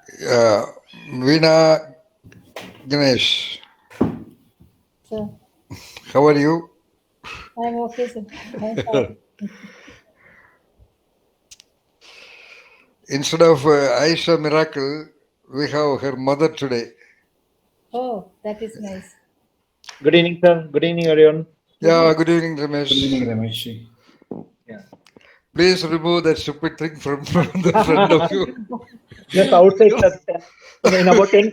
Uh, Veena Ganesh, Sir, how are you? I'm okay, sir. I'm fine. Instead of Aisha Miracle, we have her mother today. Oh, that is nice. Good evening, sir. Good evening, everyone. Good Yeah, evening. good evening, Good evening, Ramesh. Ramesh. Yeah. Please remove that stupid thing from the front of you. Just outside, sir. In about 15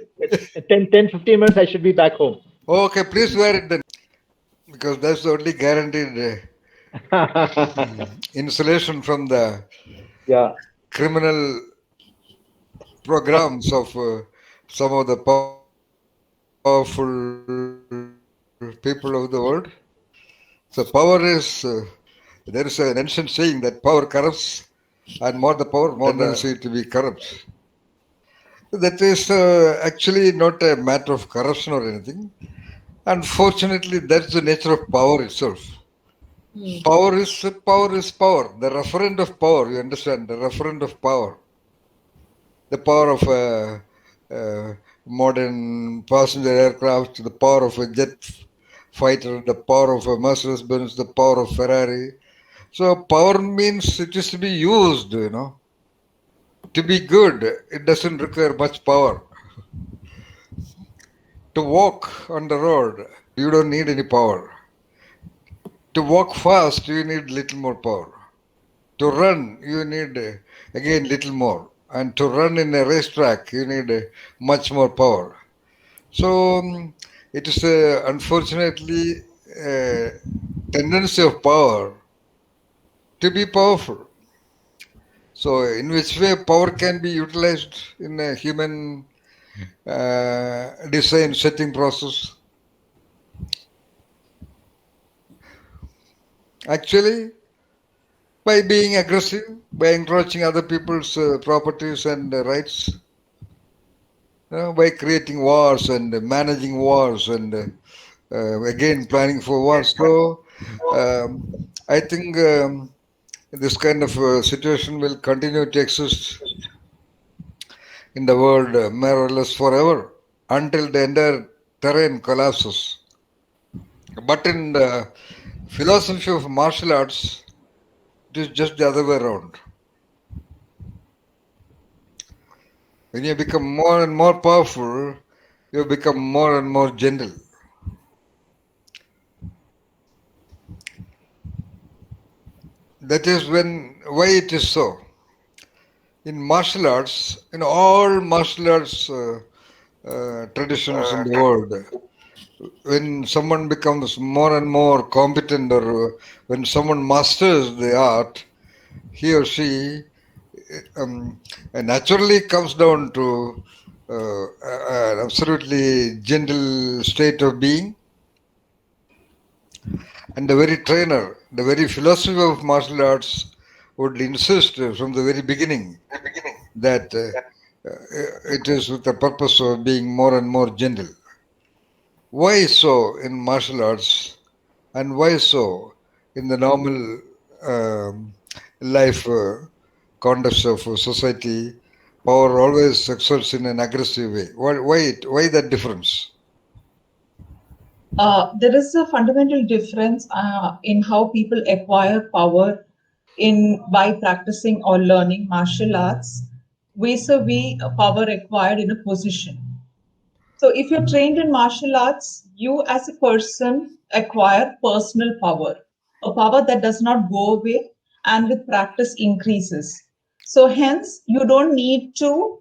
minutes, I should be back home. Okay, please wear it then, because that's the only guaranteed insulation from the Yeah. criminal programs of some of the powerful people of the world. So power is, there is an ancient saying that power corrupts, and more the power, more tendency to be corrupt. That is actually not a matter of corruption or anything. Unfortunately, that's the nature of power itself. Power is power. The referent of power, you understand, the referent of power. The power of a, modern passenger aircraft, the power of a jet fighter, the power of a Mercedes Benz, the power of Ferrari. So power means it is to be used, To be good, it doesn't require much power. To walk on the road, you don't need any power. To walk fast, you need little more power. To run, you need again little more. And to run in a racetrack, you need much more power. So it is unfortunately a tendency of power to be powerful. So in which way power can be utilized in a human design setting process? Actually, by being aggressive, by encroaching other people's properties and rights, by creating wars and managing wars and again planning for wars. So I think this kind of situation will continue to exist in the world more or less forever until the entire terrain collapses. But in the philosophy of martial arts, it is just the other way around. When you become more and more powerful, you become more and more gentle. That is why it is so. In martial arts, in all martial arts traditions in the world, when someone becomes more and more competent or when someone masters the art, he or she naturally comes down to an absolutely gentle state of being. And the very trainer, the very philosophy of martial arts would insist from the very beginning that it is with the purpose of being more and more gentle. Why so in martial arts and why so in the normal life context of society? Power always exerts in an aggressive way. Why that difference? There is a fundamental difference in how people acquire power in by practicing or learning martial arts vis-a-vis power acquired in a position. So if you're trained in martial arts, you as a person acquire personal power, a power that does not go away and with practice increases. So hence, you don't need to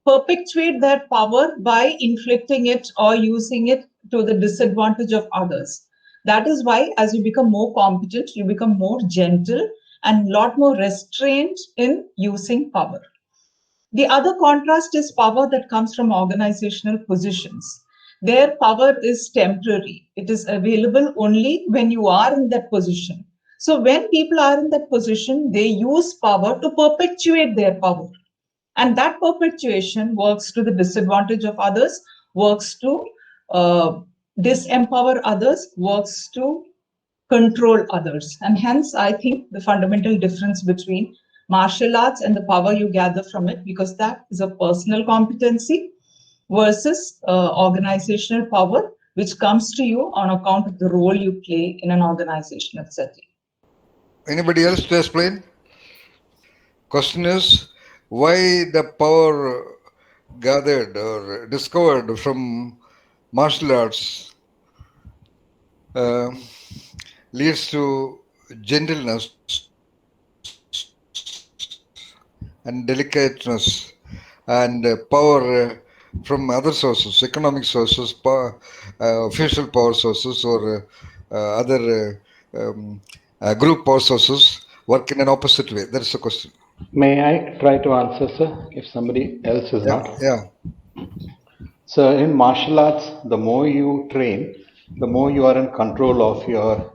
perpetuate that power by inflicting it or using it to the disadvantage of others. That is why, as you become more competent, you become more gentle and a lot more restrained in using power. The other contrast is power that comes from organizational positions. Their power is temporary, it is available only when you are in that position. So, when people are in that position, they use power to perpetuate their power. And that perpetuation works to the disadvantage of others, works to disempower others, works to control others. And hence, I think the fundamental difference between martial arts and the power you gather from it, because that is a personal competency versus organizational power, which comes to you on account of the role you play in an organizational setting. Anybody else to explain? Question is, why the power gathered or discovered from martial arts leads to gentleness and delicateness and power from other sources, economic sources, official power sources, or other group power sources work in an opposite way. That's the question. May I try to answer, sir, if somebody else is not? Yeah. So in martial arts, the more you train, the more you are in control of your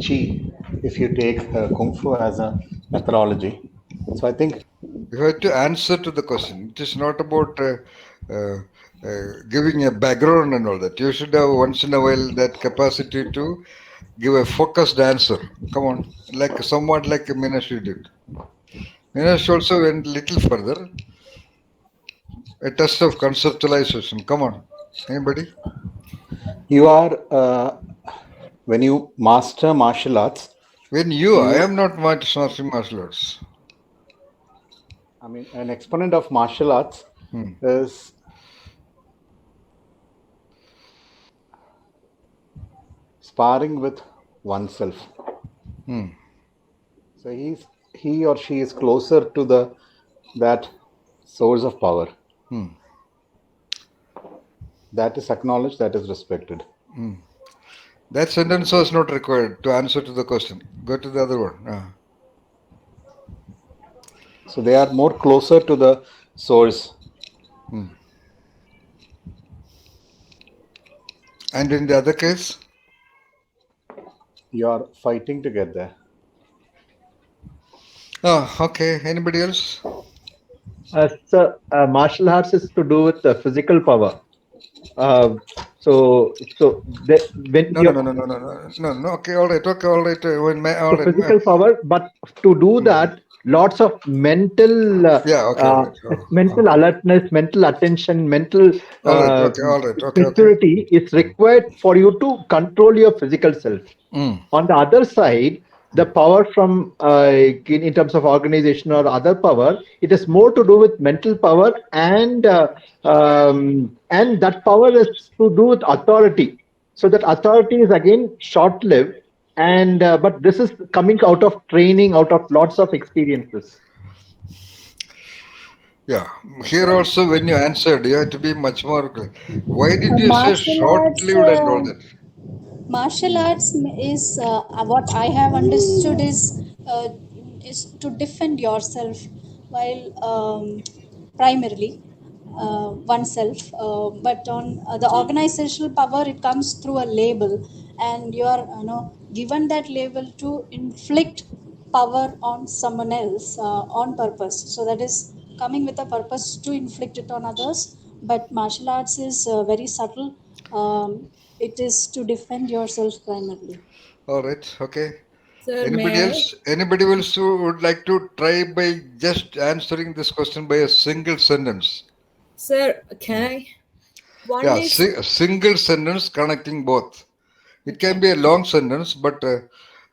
chi, if you take Kung Fu as a methodology. So I think you have to answer to the question. It is not about giving a background and all that. You should have once in a while that capacity to give a focused answer. Come on, like somewhat like Minashi did. Minashi also went a little further. A test of conceptualization. Come on, anybody? you are, when you master martial arts, I am not mastering martial arts. I mean, an exponent of martial arts is sparring with oneself. So he or she is closer to that source of power. That is acknowledged, that is respected. That sentence was not required to answer to the question. Go to the other one. So they are more closer to the source. And in the other case? You are fighting to get there. Oh, okay. Anybody else? So martial arts is to do with physical power. When No. Okay, all right. Physical power, but to do that, lots of mental, mental alertness, mental attention, mental maturity is required for you to control your physical self. On the other side, the power from in terms of organization or other power, it is more to do with mental power, and that power is to do with authority. So that authority is again short-lived, and but this is coming out of training, out of lots of experiences. Yeah, here also when you answered, you have to be much more clear. Why did you say short-lived and all that? Martial arts is what I have understood is to defend yourself while primarily oneself, but on the organizational power, it comes through a label, and you are given that label to inflict power on someone else on purpose. So that is coming with a purpose to inflict it on others. But martial arts is very subtle. It is to defend yourself primarily. All right, okay. Sir, Anybody else? Anybody else who would like to try by just answering this question by a single sentence? Sir, can I? A single sentence connecting both. It can be a long sentence, but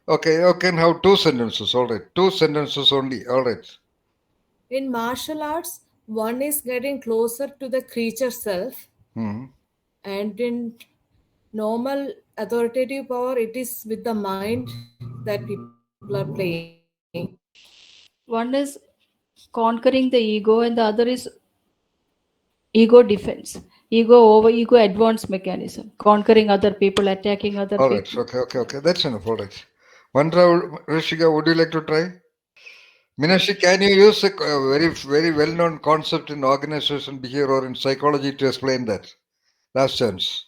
okay, you can have two sentences. All right, two sentences only. All right. In martial arts, one is getting closer to the creature self, and in normal authoritative power, it is with the mind that people are playing. One is conquering the ego, and the other is ego defense. Ego advance mechanism, conquering other people, attacking other people. All right, okay. That's enough. All right. Vandra, Rishika, would you like to try? Minashi, can you use a very, very well-known concept in organization behavior or in psychology to explain that? Last chance.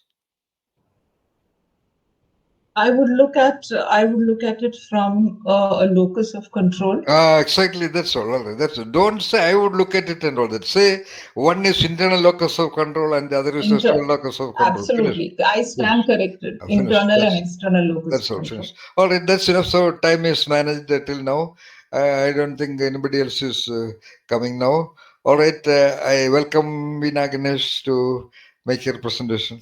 I would look at it from a locus of control. Exactly, that's all. All right, that's it. Don't say I would look at it and all that. Say one is internal locus of control and the other is external locus of control. Absolutely, I stand corrected. Internal and external locus. That's all. Finished. All right, that's enough. So time is managed till now. I don't think anybody else is coming now. All right, I welcome Veena Ganesh to make your presentation.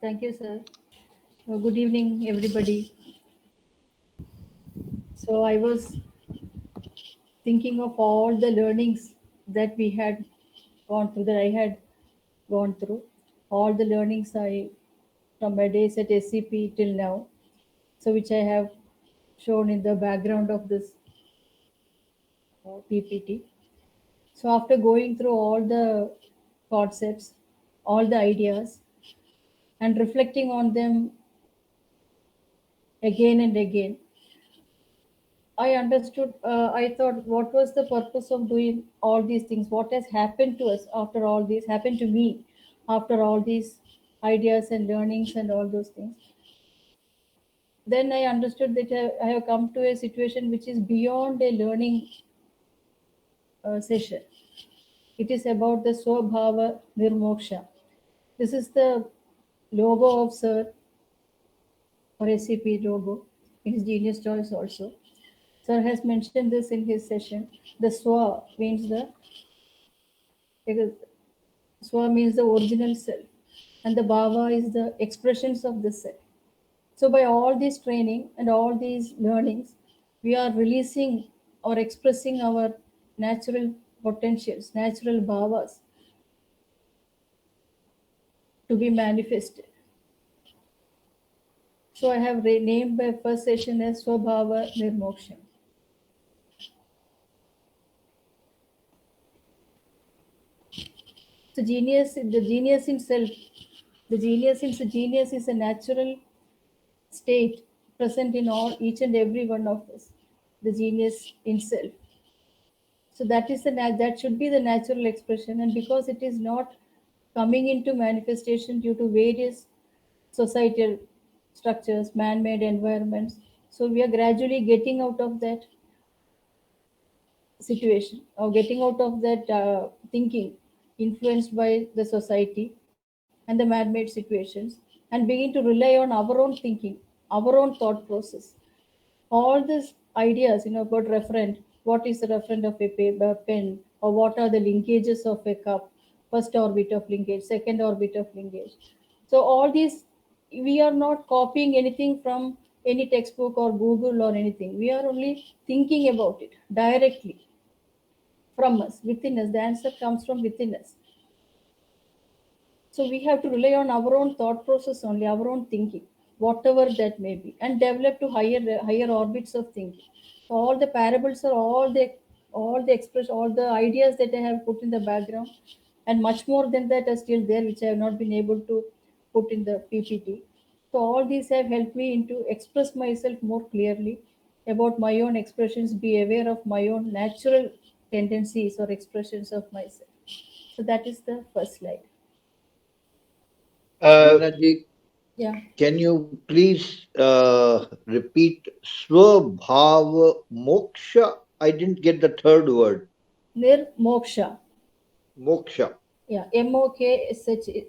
Thank you, sir. Good evening, everybody. So I was thinking of all the learnings that we had gone through, that I had gone through, all the learnings from my days at SCP till now, so which I have shown in the background of this PPT. So after going through all the concepts, all the ideas, and reflecting on them again and again, I understood, I thought, what was the purpose of doing all these things? What has happened to us after all this, happened to me after all these ideas and learnings and all those things? Then I understood that I have come to a situation which is beyond a learning session. It is about the Swabhava Nirmoksha. This is the logo of Sir, or SCP logo, in his Genius Choice also. Sir has mentioned this in his session. The Swa means Swa means the original self, and the Bhava is the expressions of the self. So by all this training and all these learnings, we are releasing or expressing our natural potentials, natural bhavas to be manifested. So I have named my first session as Swabhava Nirmoksha. So the genius himself, the genius is a natural state present in each and every one of us, the genius himself. So that should be the natural expression, and because it is not coming into manifestation due to various societal structures, man-made environments, so we are gradually getting out of that situation, or getting out of that thinking influenced by the society and the man-made situations, and begin to rely on our own thinking, our own thought process. All these ideas, about referent, what is the referent of a pen, or what are the linkages of a cup, first orbit of linkage, second orbit of linkage. So all these, we are not copying anything from any textbook or Google or anything. We are only thinking about it directly from us, within us. The answer comes from within us. So we have to rely on our own thought process only, our own thinking, whatever that may be, and develop to higher orbits of thinking. So all the parables are all the ideas that I have put in the background, and much more than that are still there, which I have not been able to put in the PPT. So all these have helped me to express myself more clearly about my own expressions, be aware of my own natural tendencies or expressions of myself. So that is the first slide. Veena-ji, Yeah. can you please repeat Swabhava Moksha? I didn't get the third word. Nirmoksha. Moksha. Yeah, MOKSH.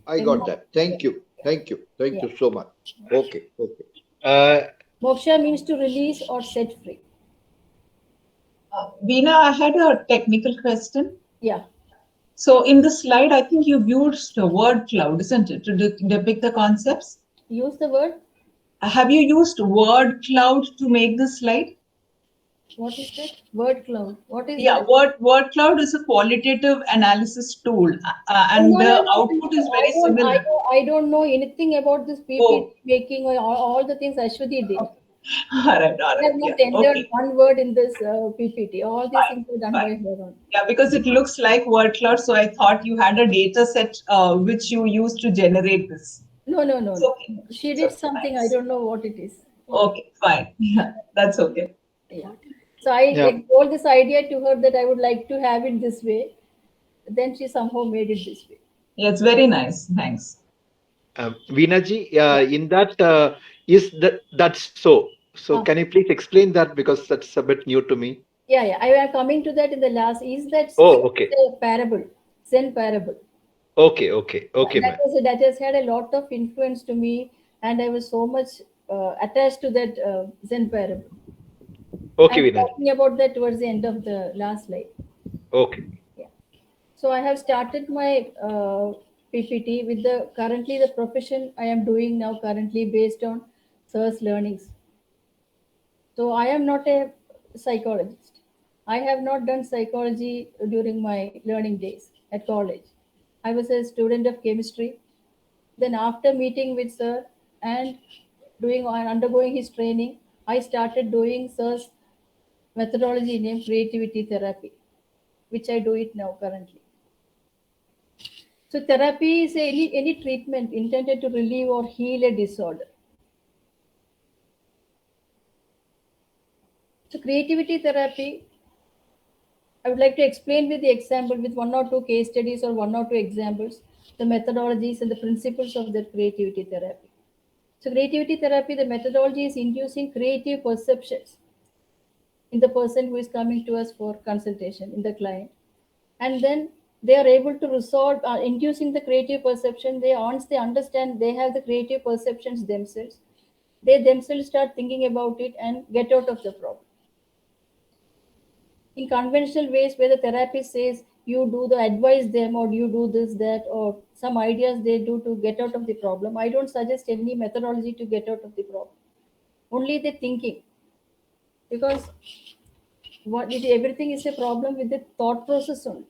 I got that. Thank you. Thank you. Thank you so much. Okay. Moksha means to release or set free. Veena, I had a technical question. Yeah. So in the slide, I think you've used the word cloud, isn't it, to depict the concepts? Use the word? Have you used word cloud to make this slide? What is that? Word cloud. What is Yeah, that? word cloud is a qualitative analysis tool, and the output is very similar. I don't know anything about this PPT making or all the things Ashwati did. All right. I have not entered one word in this PPT. All these things are done by her own. Yeah, because it looks like word cloud, so I thought you had a data set which you used to generate this. No. Okay. She did something. Nice. I don't know what it is. Okay, fine. Yeah, that's okay. Yeah. So I told this idea to her that I would like to have it this way. Then she somehow made it this way. Yeah, it's very nice. Thanks. Veena-ji, in that, that's so. So can you please explain that, because that's a bit new to me? Yeah. I am coming to that in the last. Is that okay. The parable, Zen parable? Okay. That has had a lot of influence to me, and I was so much attached to that Zen parable. Okay, I'm Vinay. talking about that towards the end of the last slide. Okay. Yeah. So I have started my PPT with the currently the profession I am doing now currently based on Sir's learnings. So I am not a psychologist. I have not done psychology during my learning days at college. I was a student of chemistry. Then after meeting with Sir and doing and undergoing his training, I started doing Sir's methodology named creativity therapy, which I do it now currently. So therapy is any treatment intended to relieve or heal a disorder. So creativity therapy, I would like to explain with the example with one or two case studies or one or two examples, the methodologies and the principles of that creativity therapy. So creativity therapy, the methodology is inducing creative perceptions in the person who is coming to us for consultation, in the client. And then they are able to resolve, inducing the creative perception. Once they understand they have the creative perceptions themselves, they themselves start thinking about it and get out of the problem. In conventional ways where the therapist says you do the advise them or you do this, that, or some ideas they do to get out of the problem, I don't suggest any methodology to get out of the problem. Only the thinking. Because everything is a problem with the thought process only.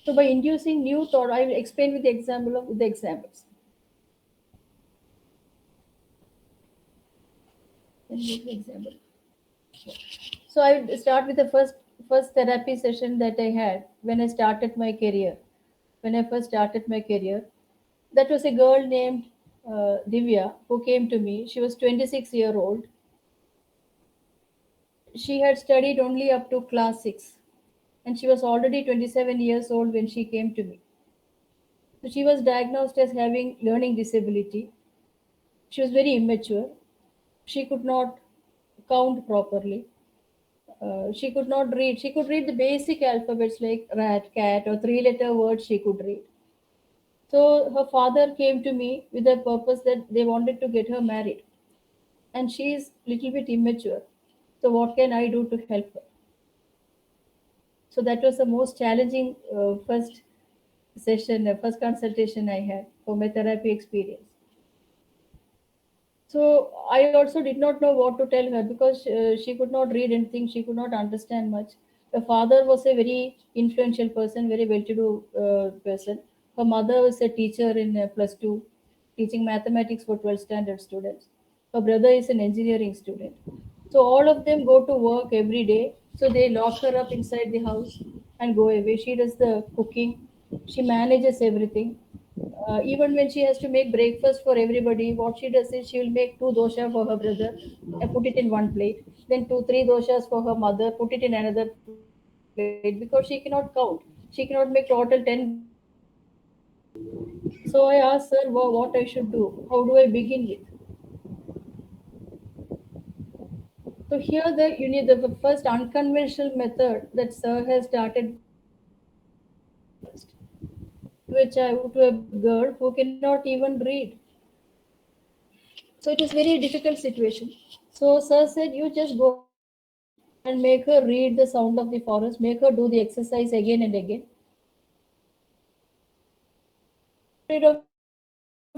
So by inducing new thought, I will explain with the example of with the examples. Let me give the example. So I would start with the first therapy session that I had when I started my career. When I first started my career, that was a girl named Divya who came to me. She was 26-year old. She had studied only up to class 6 and she was already 27 years old when she came to me. So she was diagnosed as having learning disability. She was very immature. She could not count properly. She could not read. She could read the basic alphabets like rat, cat, or three-letter words she could read. So her father came to me with the purpose that they wanted to get her married. And she is a little bit immature. So what can I do to help her? So that was the most challenging first session, first consultation I had for my therapy experience. So I also did not know what to tell her because she could not read anything, she could not understand much. Her father was a very influential person, very well-to-do person. Her mother was a teacher in +2, teaching mathematics for 12th standard students. Her brother is an engineering student. So all of them go to work every day. So they lock her up inside the house and go away. She does the cooking. She manages everything. Even when she has to make breakfast for everybody, what she does is she will make 2 dosha for her brother and put it in one plate. Then 2, 3 doshas for her mother, put it in another plate because she cannot count. She cannot make total 10. So I asked her what I should do. How do I begin with? So here you need the first unconventional method that Sir has started to a child, to a girl who cannot even read. So it is very difficult situation. So Sir said, you just go and make her read the sound of the forest, make her do the exercise again and again. Instead of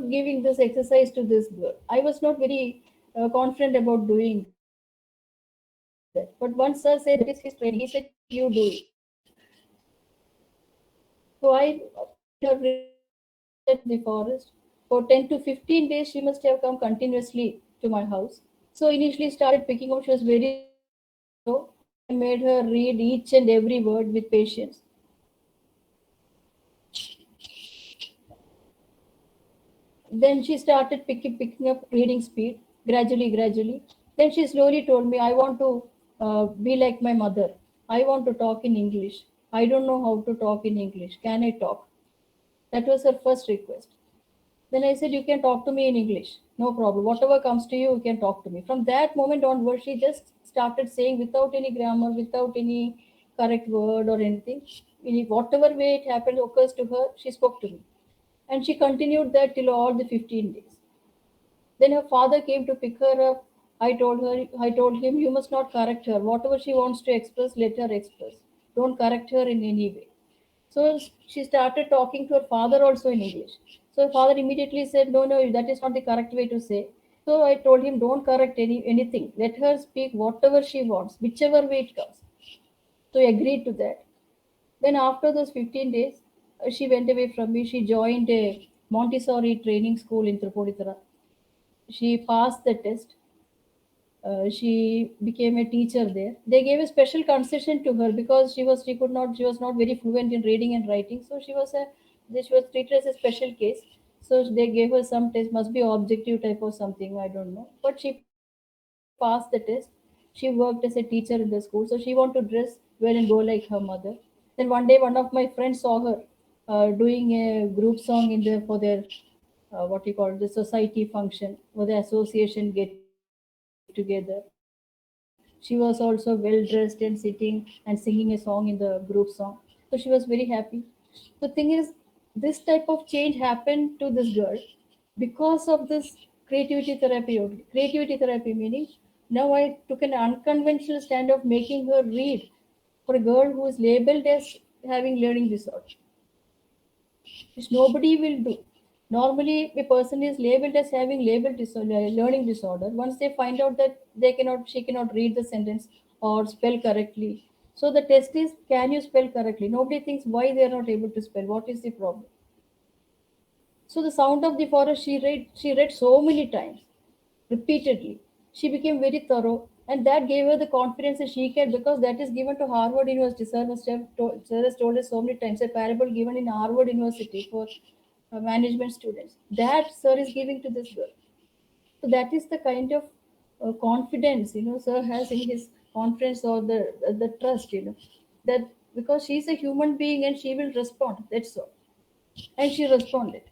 giving this exercise to this girl, I was not very confident about doing that. But once Sir said it is his training, he said, you do it. So I her read the forest. For 10 to 15 days, she must have come continuously to my house. So initially started picking up, she was very slow. I made her read each and every word with patience. Then she started picking up reading speed gradually. Then she slowly told me, I want to be like my mother. I want to talk in English. I don't know how to talk in English. Can I talk? That was her first request. Then I said, you can talk to me in English. No problem. Whatever comes to you, you can talk to me. From that moment onward, she just started saying without any grammar, without any correct word or anything. In whatever way it happened, occurs to her, she spoke to me. And she continued that till all the 15 days. Then her father came to pick her up. I told him, you must not correct her. Whatever she wants to express, let her express. Don't correct her in any way. So she started talking to her father also in English. So her father immediately said, no, no, that is not the correct way to say. So I told him, don't correct anything. Let her speak whatever she wants, whichever way it comes. So he agreed to that. Then after those 15 days, she went away from me. She joined a Montessori training school in Tripodithara. She passed the test. She became a teacher there. They gave a special concession to her because she was not very fluent in reading and writing. So she was treated as a special case. So they gave her some test, must be objective type or something, I don't know. But she passed the test. She worked as a teacher in the school. So she wanted to dress well and go like her mother. Then one day, one of my friends saw her doing a group song for their what you call the society function or the association get together. She was also well dressed and sitting and singing a song in the group song. So she was very happy. The thing is, this type of change happened to this girl because of this creativity therapy meaning now I took an unconventional stand of making her read for a girl who is labeled as having learning disorder, which nobody will do. Normally, a person is labeled as having learning disorder once they find out that she cannot read the sentence or spell correctly. So the test is, can you spell correctly? Nobody thinks why they are not able to spell. What is the problem? So the Sound of the Forest she read so many times, repeatedly. She became very thorough, and that gave her the confidence that she can, because that is given to Harvard University. Sir has told us so many times, a parable given in Harvard University for management students. That sir is giving to this girl. So that is the kind of confidence, sir has in his conference, or the trust, that because she's a human being and she will respond. That's all. And she responded.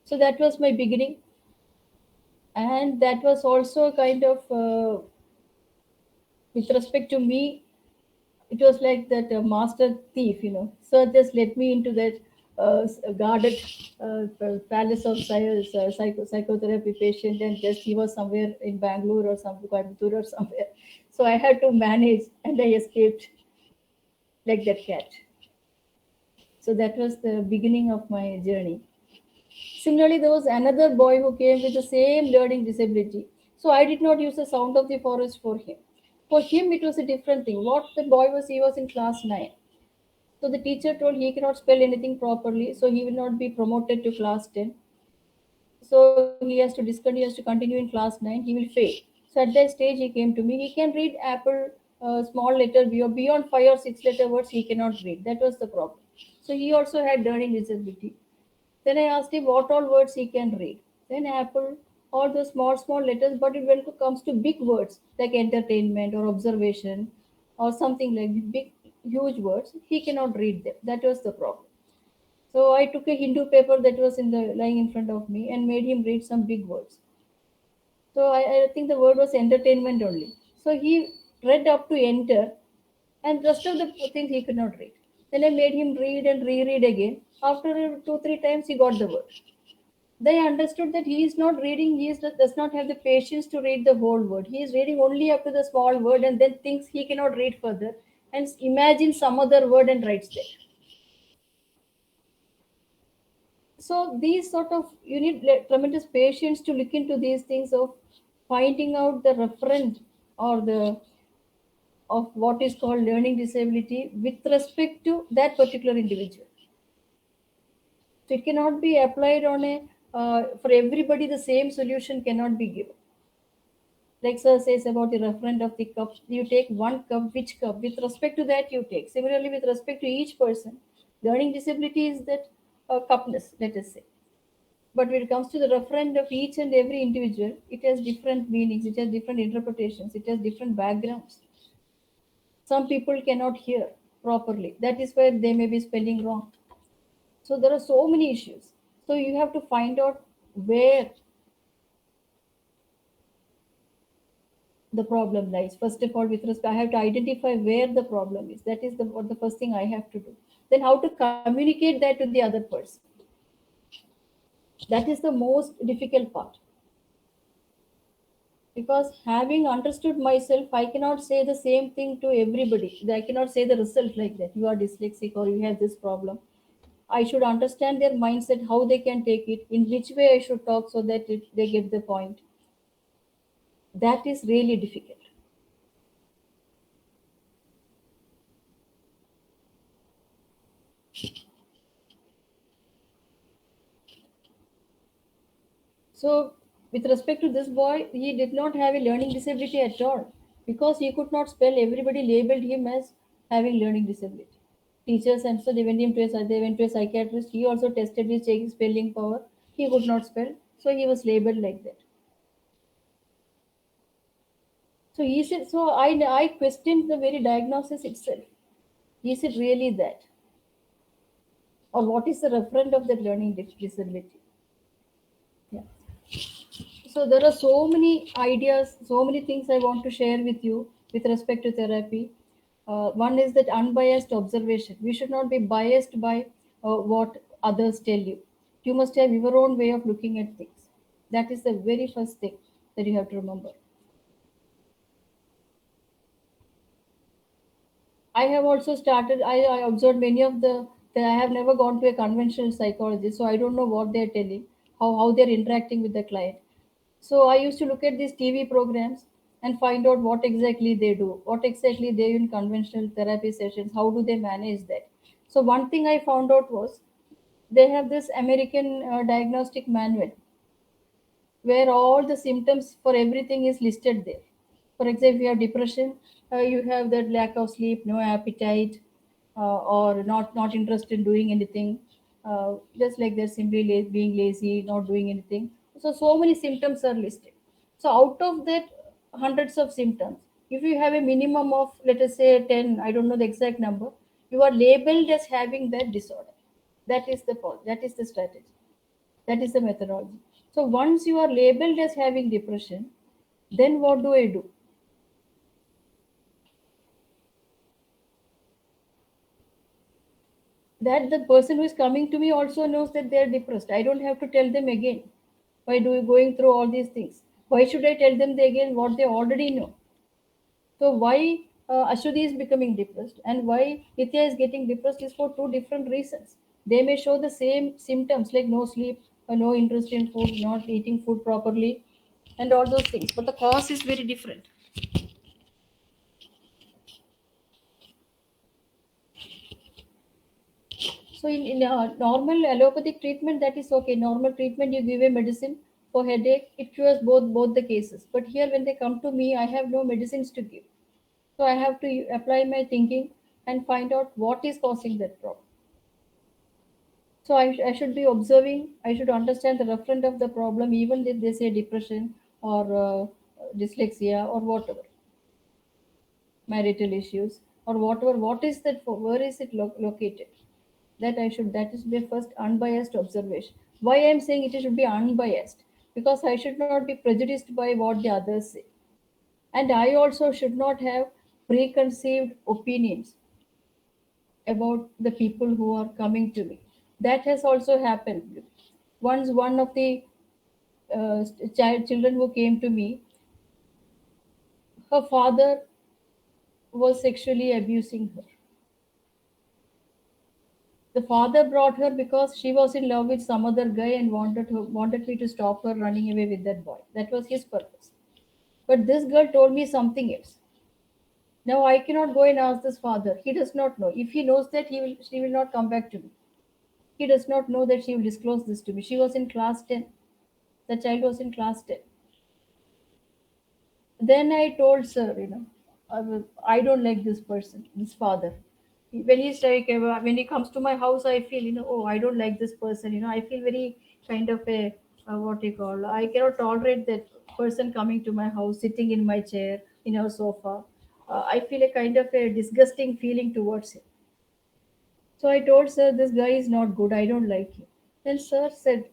So that was my beginning, and that was also kind of with respect to me, it was like that master thief, so just let me into that guarded palace of psychotherapy patient, and just he was somewhere in Bangalore or some Coimbatore or somewhere. So I had to manage, and I escaped like that cat. So that was the beginning of my journey. Similarly, there was another boy who came with the same learning disability. So I did not use the Sound of the Forest for him. For him, it was a different thing. What the boy was, he was in class 9. So the teacher told he cannot spell anything properly, so he will not be promoted to class 10. So he has to continue in class 9, he will fail. So at that stage, he came to me. He can read apple, small letter, beyond 5 or 6 letter words, he cannot read. That was the problem. So he also had learning disability. Then I asked him what all words he can read. Then apple, all the small letters, but when it comes to big words like entertainment or observation or something like big, huge words, he cannot read them. That was the problem. So I took a Hindu paper that was lying in front of me and made him read some big words. So I think the word was entertainment only. So he read up to enter, and rest of the things he could not read. Then I made him read and reread again. After 2-3 times, he got the word. They understood that he is not reading, does not have the patience to read the whole word. He is reading only up to the small word and then thinks he cannot read further and imagines some other word and writes there. So these sort of, you need tremendous patience to look into these things of finding out the referent or of what is called learning disability with respect to that particular individual. So it cannot be applied on for everybody. The same solution cannot be given. Like sir says about the referent of the cup, you take one cup, which cup? With respect to that you take. Similarly, with respect to each person, learning disability is that cupness, let us say. But when it comes to the referent of each and every individual, it has different meanings, it has different interpretations, it has different backgrounds. Some people cannot hear properly. That is where they may be spelling wrong. So there are so many issues. So you have to find out where the problem lies. First of all, with respect, I have to identify where the problem is. That is the first thing I have to do. Then how to communicate that to the other person. That is the most difficult part. Because having understood myself, I cannot say the same thing to everybody. I cannot say the result like that. You are dyslexic or you have this problem. I should understand their mindset, how they can take it, in which way I should talk so that they get the point. That is really difficult. So, with respect to this boy, he did not have a learning disability at all because he could not spell. Everybody labeled him as having learning disability. Teachers and so they went to a psychiatrist. He also tested his spelling power. He could not spell, so he was labeled like that. So he said. So I questioned the very diagnosis itself. Is it really that, or what is the referent of that learning disability? Yeah. So there are so many ideas, so many things I want to share with you with respect to therapy. One is that unbiased observation. We should not be biased by what others tell you. You must have your own way of looking at things. That is the very first thing that you have to remember. I have also started, I observed many of I have never gone to a conventional psychologist, so I don't know what they're telling, how they're interacting with the client. So I used to look at these TV programs and find out what exactly they do, what exactly they do in conventional therapy sessions, how do they manage that. So one thing I found out was they have this American diagnostic manual where all the symptoms for everything is listed there. For example, if you have depression, you have that lack of sleep, no appetite, or not interested in doing anything, just like they're simply being lazy, not doing anything. So many symptoms are listed. So out of that hundreds of symptoms, if you have a minimum of, let us say, 10, I don't know the exact number, you are labeled as having that disorder. That is the point. That is the strategy. That is the methodology. So once you are labeled as having depression, then what do I do? That the person who is coming to me also knows that they are depressed. I don't have to tell them again. Why do you going through all these things? Why should I tell them again what they already know? So why Ashwati is becoming depressed and why Nitya is getting depressed is for two different reasons. They may show the same symptoms like no sleep, no interest in food, not eating food properly, and all those things. But the cause is very different. So in normal allopathic treatment, that is okay. Normal treatment, you give a medicine for headache, it cures both the cases. But here, when they come to me, I have no medicines to give. So I have to apply my thinking and find out what is causing that problem. So I should be observing. I should understand the referent of the problem, even if they say depression or dyslexia or whatever, marital issues or whatever. What is that for? Where is it located? That is my first unbiased observation. Why I'm saying it should be unbiased? Because I should not be prejudiced by what the others say. And I also should not have preconceived opinions about the people who are coming to me. That has also happened. Once one of the children who came to me, her father was sexually abusing her. The father brought her because she was in love with some other guy and wanted me to stop her running away with that boy. That was his purpose. But this girl told me something else. Now I cannot go and ask this father. He does not know. If he knows that, she will not come back to me. He does not know that she will disclose this to me. She was in class 10. The child was in class 10. Then I told sir, I don't like this person, this father. When he's like, when he comes to my house, I feel, oh, I don't like this person. I feel very kind of a, what you call, I cannot tolerate that person coming to my house, sitting in my chair, in our sofa. I feel a kind of a disgusting feeling towards him. So I told sir, this guy is not good. I don't like him. Then sir said,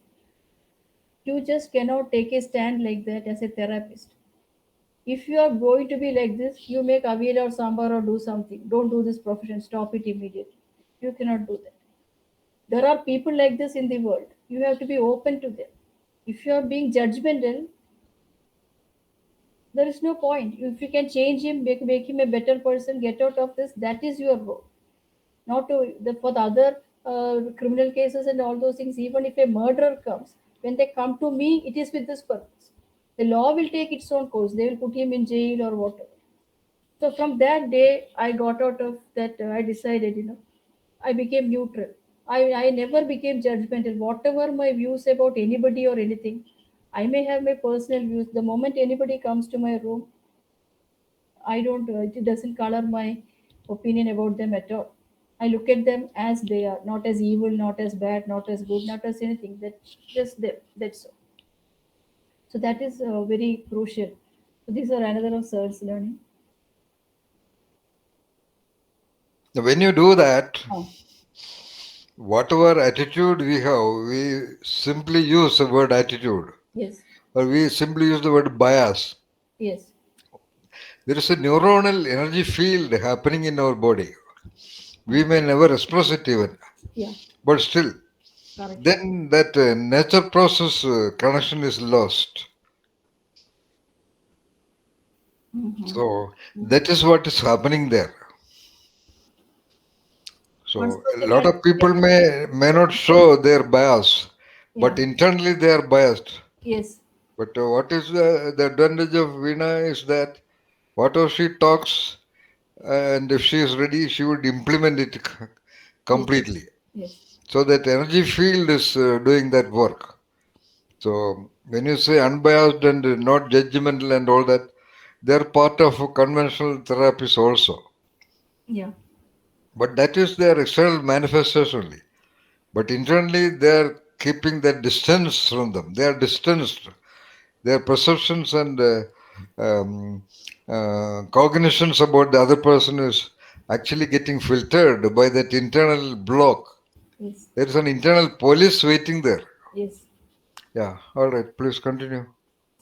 you just cannot take a stand like that as a therapist. If you are going to be like this, you make avial or sambar or do something. Don't do this profession. Stop it immediately. You cannot do that. There are people like this in the world. You have to be open to them. If you are being judgmental, there is no point. If you can change him, make him a better person, get out of this, that is your role. Not to for the other criminal cases and all those things. Even if a murderer comes, when they come to me, it is with this purpose. The law will take its own course. They will put him in jail or whatever. So from that day, I got out of that. I decided, I became neutral. I never became judgmental. Whatever my views about anybody or anything, I may have my personal views. The moment anybody comes to my room, I don't. It doesn't color my opinion about them at all. I look at them as they are, not as evil, not as bad, not as good, not as anything. That just them. That's all. So that is very crucial. So these are another of Sir's learning. When you do that, Oh. whatever attitude we have, we simply use the word attitude, Yes. or we simply use the word bias. Yes. There is a neuronal energy field happening in our body. We may never express it even, Yeah. but still, Correct. then that nature process connection is lost. So that is what is happening there. So Once a lot of people may not show their bias, but Yeah. internally they are biased. Yes. But what is the advantage of Veena is that whatever she talks, and if she is ready, she would implement it completely. Yes. So that energy field is doing that work. So when you say unbiased and not judgmental and all that, they're part of conventional therapies also. Yeah. But that is their external manifestation only. But internally, they are keeping that distance from them. They are distanced. Their perceptions and um, cognitions about the other person is actually getting filtered by that internal block. Yes. There is an internal police waiting there. Yes. Yeah. All right. Please continue.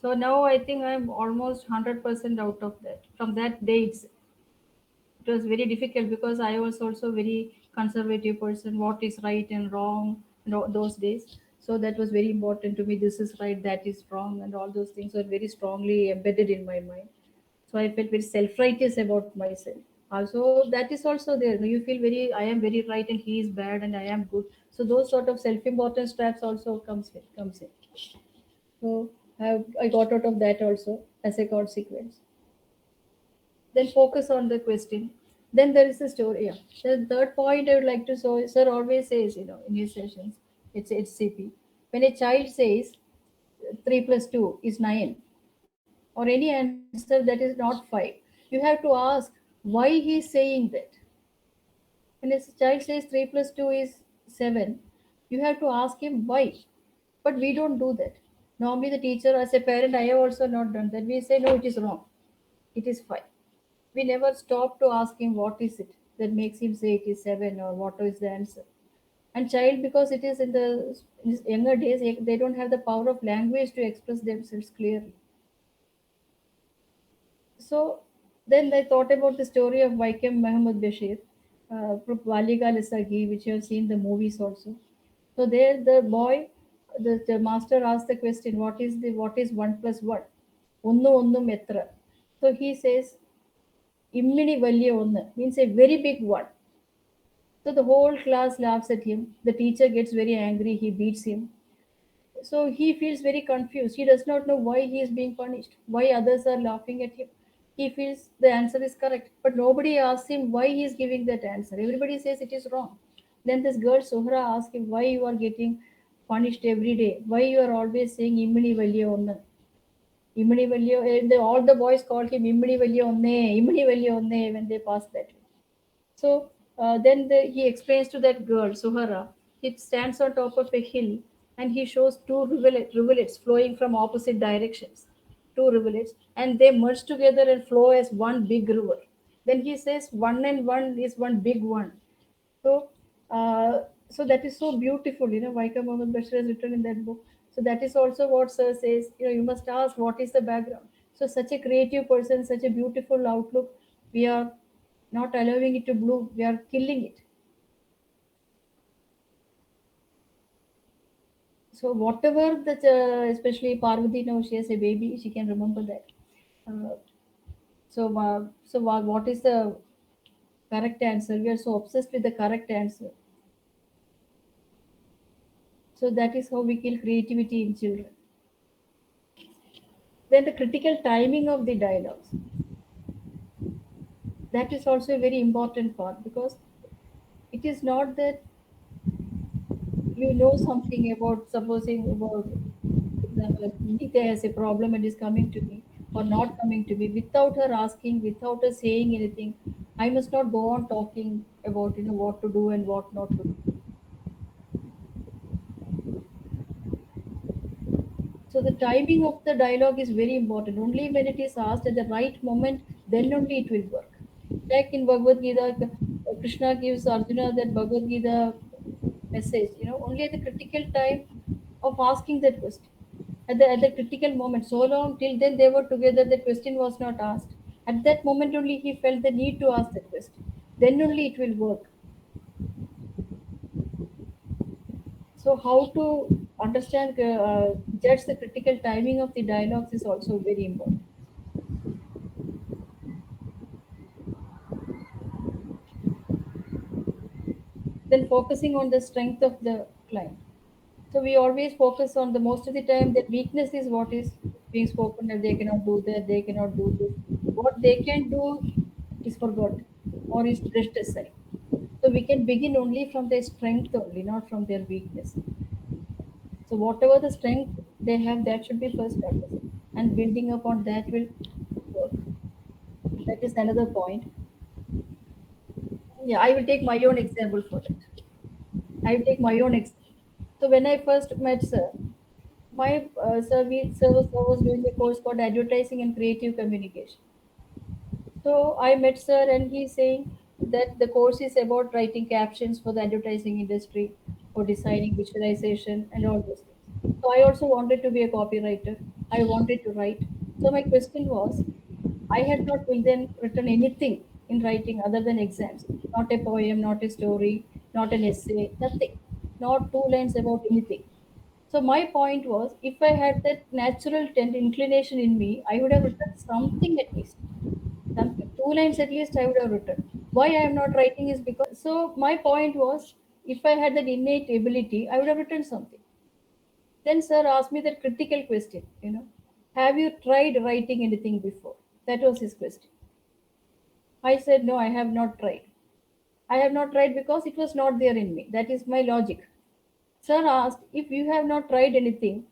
So now I think I'm almost 100% out of that. From that day, it was very difficult because I was also very conservative person. What is right and wrong, and all those days. So that was very important to me. This is right, that is wrong, and all those things were very strongly embedded in my mind. So I felt very self-righteous about myself. Also, that is also there. You feel very, I am very right and he is bad and I am good. So those sort of self-importance traps also comes in. So I got out of that also as a consequence. Then focus on the question. Then there is the story. Yeah. The third point I would like to show, sir always says, in his sessions, it's HCP. When a child says 3 plus 2 is 9, or any answer that is not 5, you have to ask why he is saying that. When a child says 3 plus 2 is 7, you have to ask him why. But we don't do that. Normally, the teacher, as a parent, I have also not done that. We say, no, it is wrong. It is 5. We never stop to ask him what is it that makes him say it is 7 or what is the answer. And child, because it is in his younger days, they don't have the power of language to express themselves clearly. So then I thought about the story of Vaikam Muhammad Bashir, Waliga Lisagi, which you have seen the movies also. So there, the boy, the master asked the question, what is 1 plus 1? Onnu onnu metra. So he says, Immini valya onnu means a very big one. So the whole class laughs at him. The teacher gets very angry. He beats him. So he feels very confused. He does not know why he is being punished, why others are laughing at him. He feels the answer is correct, but nobody asks him why he is giving that answer. Everybody says it is wrong. Then this girl Sohra asks him why you are getting punished every day, why you are always saying Imini Valya Onna. Imini Valya, all the boys call him Imini Valya Onne, Imini Valya Onne when they pass that way. So then he explains to that girl, Suhara, he stands on top of a hill and he shows two rivulets flowing from opposite directions. Two rivulets, and they merge together and flow as one big river. Then he says, one and one is one big one. So, so that is so beautiful. Vaikam Mohammed Bashir has written in that book. So that is also what Sir says. You must ask what is the background. So such a creative person, such a beautiful outlook, we are not allowing it to bloom. We are killing it. So whatever that, especially Parvati now she has a baby, she can remember that. What is the correct answer? We are so obsessed with the correct answer. So that is how we kill creativity in children. Then the critical timing of the dialogues. That is also a very important part, because it is not that you know something about, supposing about example, Nita has a problem and is coming to me or not coming to me without her asking, without her saying anything. I must not go on talking about what to do and what not to do. So the timing of the dialogue is very important. Only when it is asked at the right moment, then only it will work. Like in Bhagavad Gita, Krishna gives Arjuna that Bhagavad Gita message, only at the critical time of asking that question. At the critical moment, so long till then they were together, the question was not asked. At that moment only he felt the need to ask that question. Then only it will work. So how to understand, judge the critical timing of the dialogues is also very important. Then focusing on the strength of the client. So we always focus on the most of the time that weakness is what is being spoken, that they cannot do that, they cannot do this. What they can do is forgotten or is brushed aside. So we can begin only from their strength only, not from their weakness. So whatever the strength they have, that should be first understood, and building upon that will work. That is another point. Yeah, I will take my own example for that. I will take my own example. So when I first met Sir, my sir was doing a course called Advertising and Creative Communication. So I met Sir, and he's saying that the course is about writing captions for the advertising industry, for designing visualization and all those things. So I also wanted to be a copywriter. I wanted to write. So my question was, I had not till then written anything in writing other than exams. Not a poem, not a story, not an essay, nothing. Not two lines about anything. So my point was, if I had that natural inclination in me, I would have written something at least. Something, two lines at least I would have written. Why I am not writing is because, so my point was, if I had that innate ability, I would have written something. Then Sir asked me that critical question, have you tried writing anything before? That was his question. I said, no, I have not tried. I have not tried because it was not there in me. That is my logic. Sir asked, if you have not tried anything,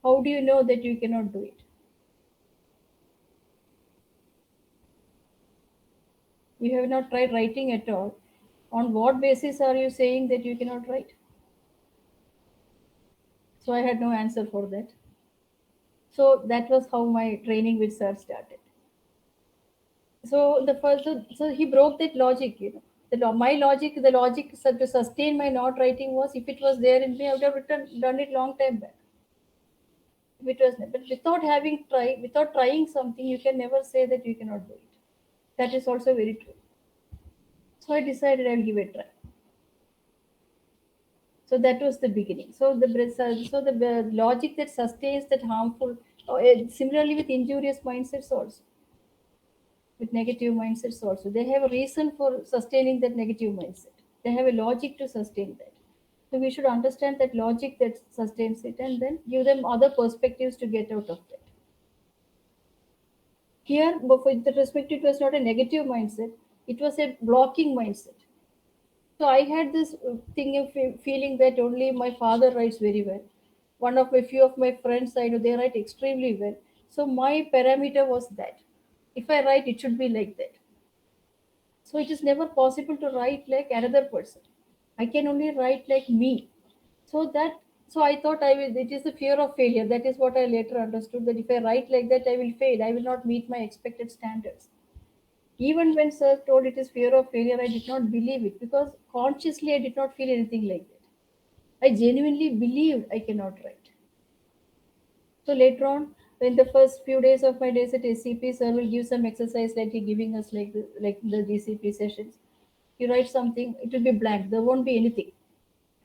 how do you know that you cannot do it? You have not tried writing at all. On what basis are you saying that you cannot write? So I had no answer for that. So that was how my training with Sir started. So so he broke that logic, my logic, the logic to sustain my not writing was, if it was there in me, I would have done it long time back. If it was, but without trying something, you can never say that you cannot do it. That is also very true. So I decided I'll give it a try. So that was the beginning. So the logic that sustains that harmful, similarly with injurious mindsets also, with negative mindsets also, they have a reason for sustaining that negative mindset. They have a logic to sustain that. So we should understand that logic that sustains it, and then give them other perspectives to get out of that. Here, but with the respect, it was not a negative mindset; it was a blocking mindset. So I had this thing of feeling that only my father writes very well. One of my few of my friends I know, they write extremely well. So my parameter was that if I write, it should be like that. So it is never possible to write like another person. I can only write like me. So I thought I will. It is the fear of failure. That is what I later understood. That if I write like that, I will fail. I will not meet my expected standards. Even when Sir told it is fear of failure, I did not believe it, because consciously I did not feel anything like that. I genuinely believed I cannot write. So later on, in the first few days of my days at SCP, Sir will give some exercise like he giving us like the GCP sessions. You write something, it will be blank. There won't be anything.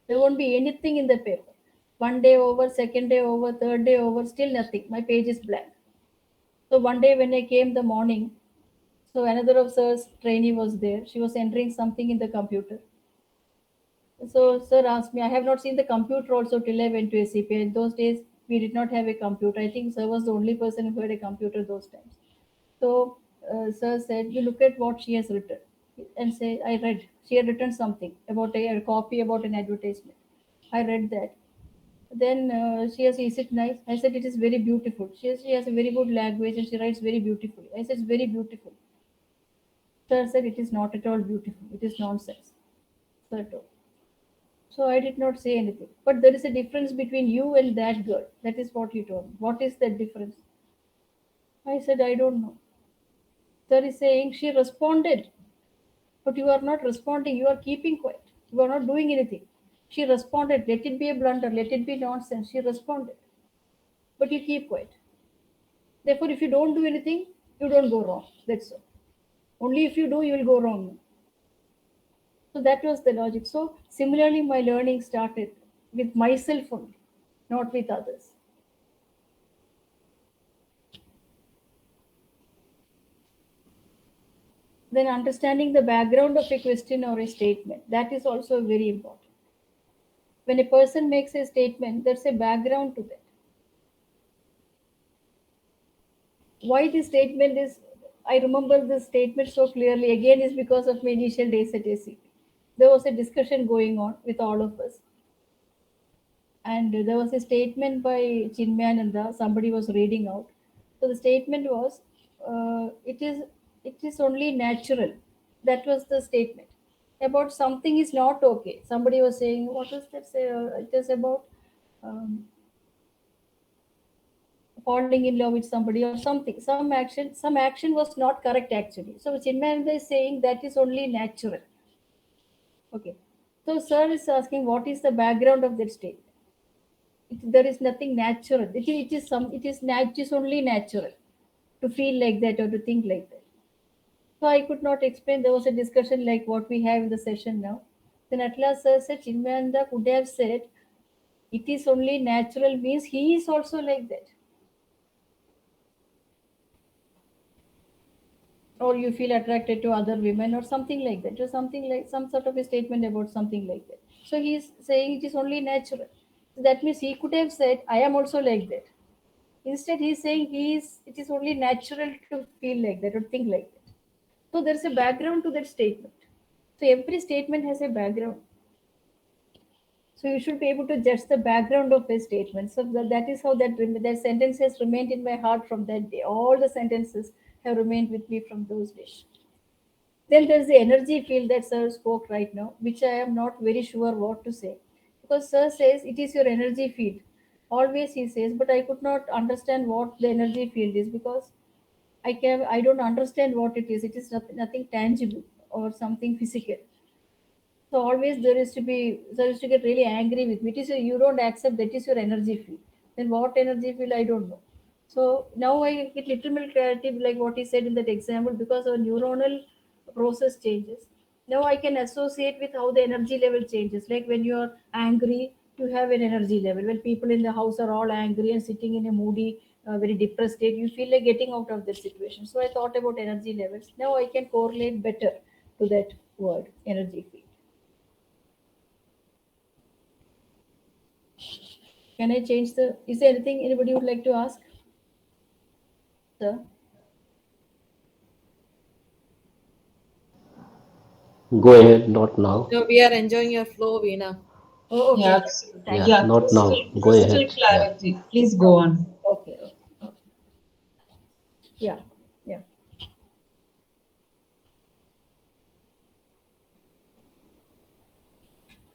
There won't be anything in the paper. One day over, second day over, third day over, still nothing. My page is blank. So one day when I came the morning, so another of sir's trainee was there. She was entering something in the computer. So sir asked me, I have not seen the computer also till I went to SCP. In those days, we did not have a computer. I think sir was the only person who had a computer those times. So sir said, you look at what she has written and say, I read. She had written something about a copy about an advertisement. I read that. Then she has, is it nice? I said, it is very beautiful. She has a very good language and she writes very beautifully. I said, it's very beautiful. Sir said, it is not at all beautiful. It is nonsense. Sir told. So I did not say anything. But there is a difference between you and that girl. That is what he told me. What is that difference? I said, I don't know. Sir is saying she responded. But you are not responding. You are keeping quiet. You are not doing anything. She responded. Let it be a blunder. Let it be nonsense. She responded. But you keep quiet. Therefore, if you don't do anything, you don't go wrong. That's all. Only if you do, you will go wrong. So that was the logic. So similarly, my learning started with myself only, not with others. Then understanding the background of a question or a statement, that is also very important. When a person makes a statement, there's a background to that. Why this statement is, I remember this statement so clearly, again, is because of my initial days at SCP. There was a discussion going on with all of us. And there was a statement by Chinmayananda, somebody was reading out. So the statement was, it is only natural. That was the statement. About something is not okay. Somebody was saying, what was that say? It is about falling in love with somebody or something. Some action was not correct actually. So Chinmayananda is saying that is only natural. Okay. So sir is asking what is the background of that statement. There is nothing natural. It is only natural to feel like that or to think like that. So I could not explain. There was a discussion like what we have in the session now. Then at last sir said, Chinmayananda could have said, it is only natural means he is also like that. Or you feel attracted to other women or something like that. Or something like some sort of a statement about something like that. So he is saying it is only natural. So that means he could have said, I am also like that. Instead, he's saying it is only natural to feel like that or think like that. So there's a background to that statement. So every statement has a background. So you should be able to judge the background of a statement. So that is how that sentence has remained in my heart from that day. All the sentences have remained with me from those days. Then there's the energy field that sir spoke right now, which I am not very sure what to say. Because sir says it is your energy field. Always he says, but I could not understand what the energy field is because I don't understand what it is. It is nothing tangible or something physical. So always there is to get really angry with me. It is you don't accept that is your energy field. Then what energy field I don't know. So now I get little more clarity, like what he said in that example, because our neuronal process changes. Now I can associate with how the energy level changes. Like when you are angry, you have an energy level. When people in the house are all angry and sitting in a moody, very depressed state, you feel like getting out of that situation. So I thought about energy levels. Now I can correlate better to that word, energy field. Can I change the? Is there anything anybody would like to ask? Sir? Go ahead, not now. No, we are enjoying your flow, Veena. Oh, okay. Yeah, Thank Yeah, you. not now. Go crystal ahead. Yeah. clarity. Please go on. Okay. Yeah.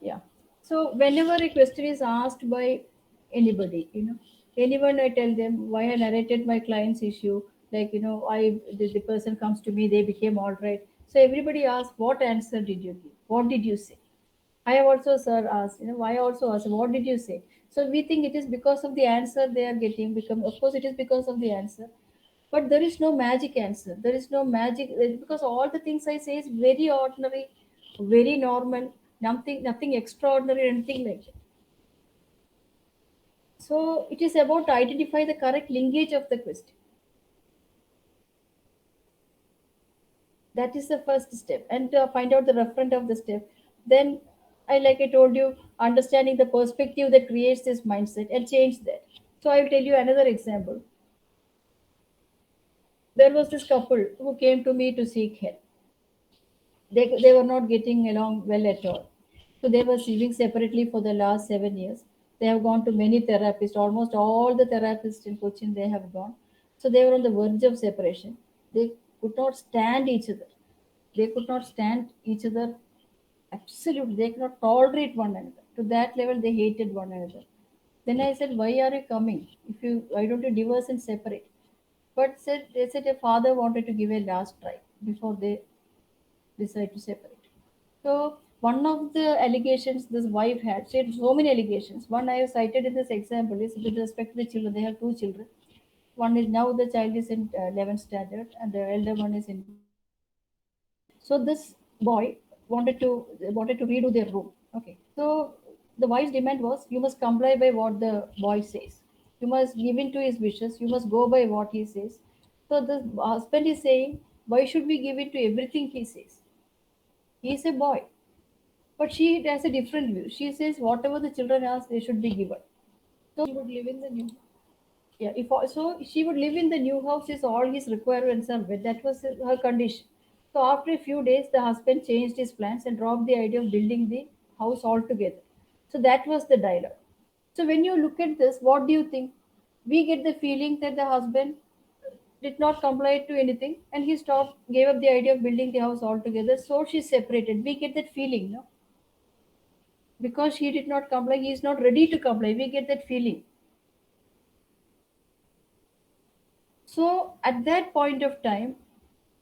Yeah. So whenever a question is asked by anybody, anyone, I tell them why I narrated my client's issue. Like, the person comes to me, they became all right. So everybody asks, what answer did you give? What did you say? I have also, sir, asked, why also asked, what did you say? So we think it is because of the answer they are getting. Of course, it is because of the answer. But there is no magic answer. There is no magic because all the things I say is very ordinary, very normal, nothing extraordinary, anything like that. So it is about to identify the correct linkage of the question. That is the first step, and find out the referent of the step. Then, like I told you, understanding the perspective that creates this mindset and change that. So I will tell you another example. There was this couple who came to me to seek help. They were not getting along well at all. So they were living separately for the last 7 years. They have gone to many therapists, almost all the therapists in Cochin they have gone. So they were on the verge of separation. They could not stand each other. They could not stand each other. Absolutely, they could not tolerate one another. To that level, they hated one another. Then I said, "Why are you coming? Why don't you divorce and separate?" But they said a father wanted to give a last try before they decide to separate. So one of the allegations this wife had, she had so many allegations. One I have cited in this example is with respect to the children. They have two children. One is now the child is in 11th standard, and the elder one is in. So this boy wanted to redo their room. Okay. So the wife's demand was, you must comply by what the boy says. You must give in to his wishes. You must go by what he says. So the husband is saying, why should we give in to everything he says? He is a boy. But she has a different view. She says whatever the children ask, they should be given. So she would live in the new. Yeah, if also she would live in the new house, is all his requirements are met. That was her condition. So after a few days, the husband changed his plans and dropped the idea of building the house altogether. So that was the dialogue. So when you look at this, what do you think? We get the feeling that the husband did not comply to anything and he stopped, gave up the idea of building the house altogether. So she separated. We get that feeling, no? Because he did not comply, he is not ready to comply. We get that feeling. So at that point of time,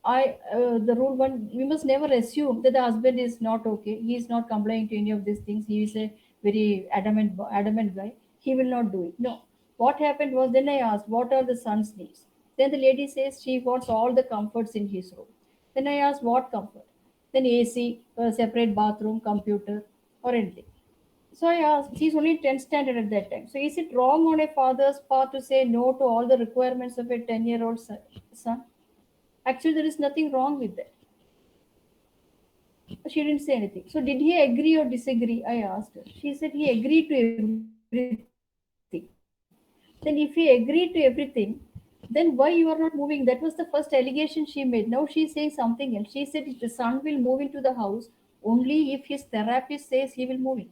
the rule one, we must never assume that the husband is not okay. He is not complying to any of these things. He is a very adamant guy. He will not do it. No. What happened was, then I asked, what are the son's needs? Then the lady says she wants all the comforts in his room. Then I asked, what comfort? Then AC, separate bathroom, computer, or anything. So I asked, he's only 10th standard at that time. So is it wrong on a father's part to say no to all the requirements of a 10-year-old son? Actually, there is nothing wrong with that. She didn't say anything. So did he agree or disagree? I asked her. She said he agreed to everything. Then if he agreed to everything, then why you are not moving? That was the first allegation she made. Now she is saying something else. She said the son will move into the house only if his therapist says he will move in.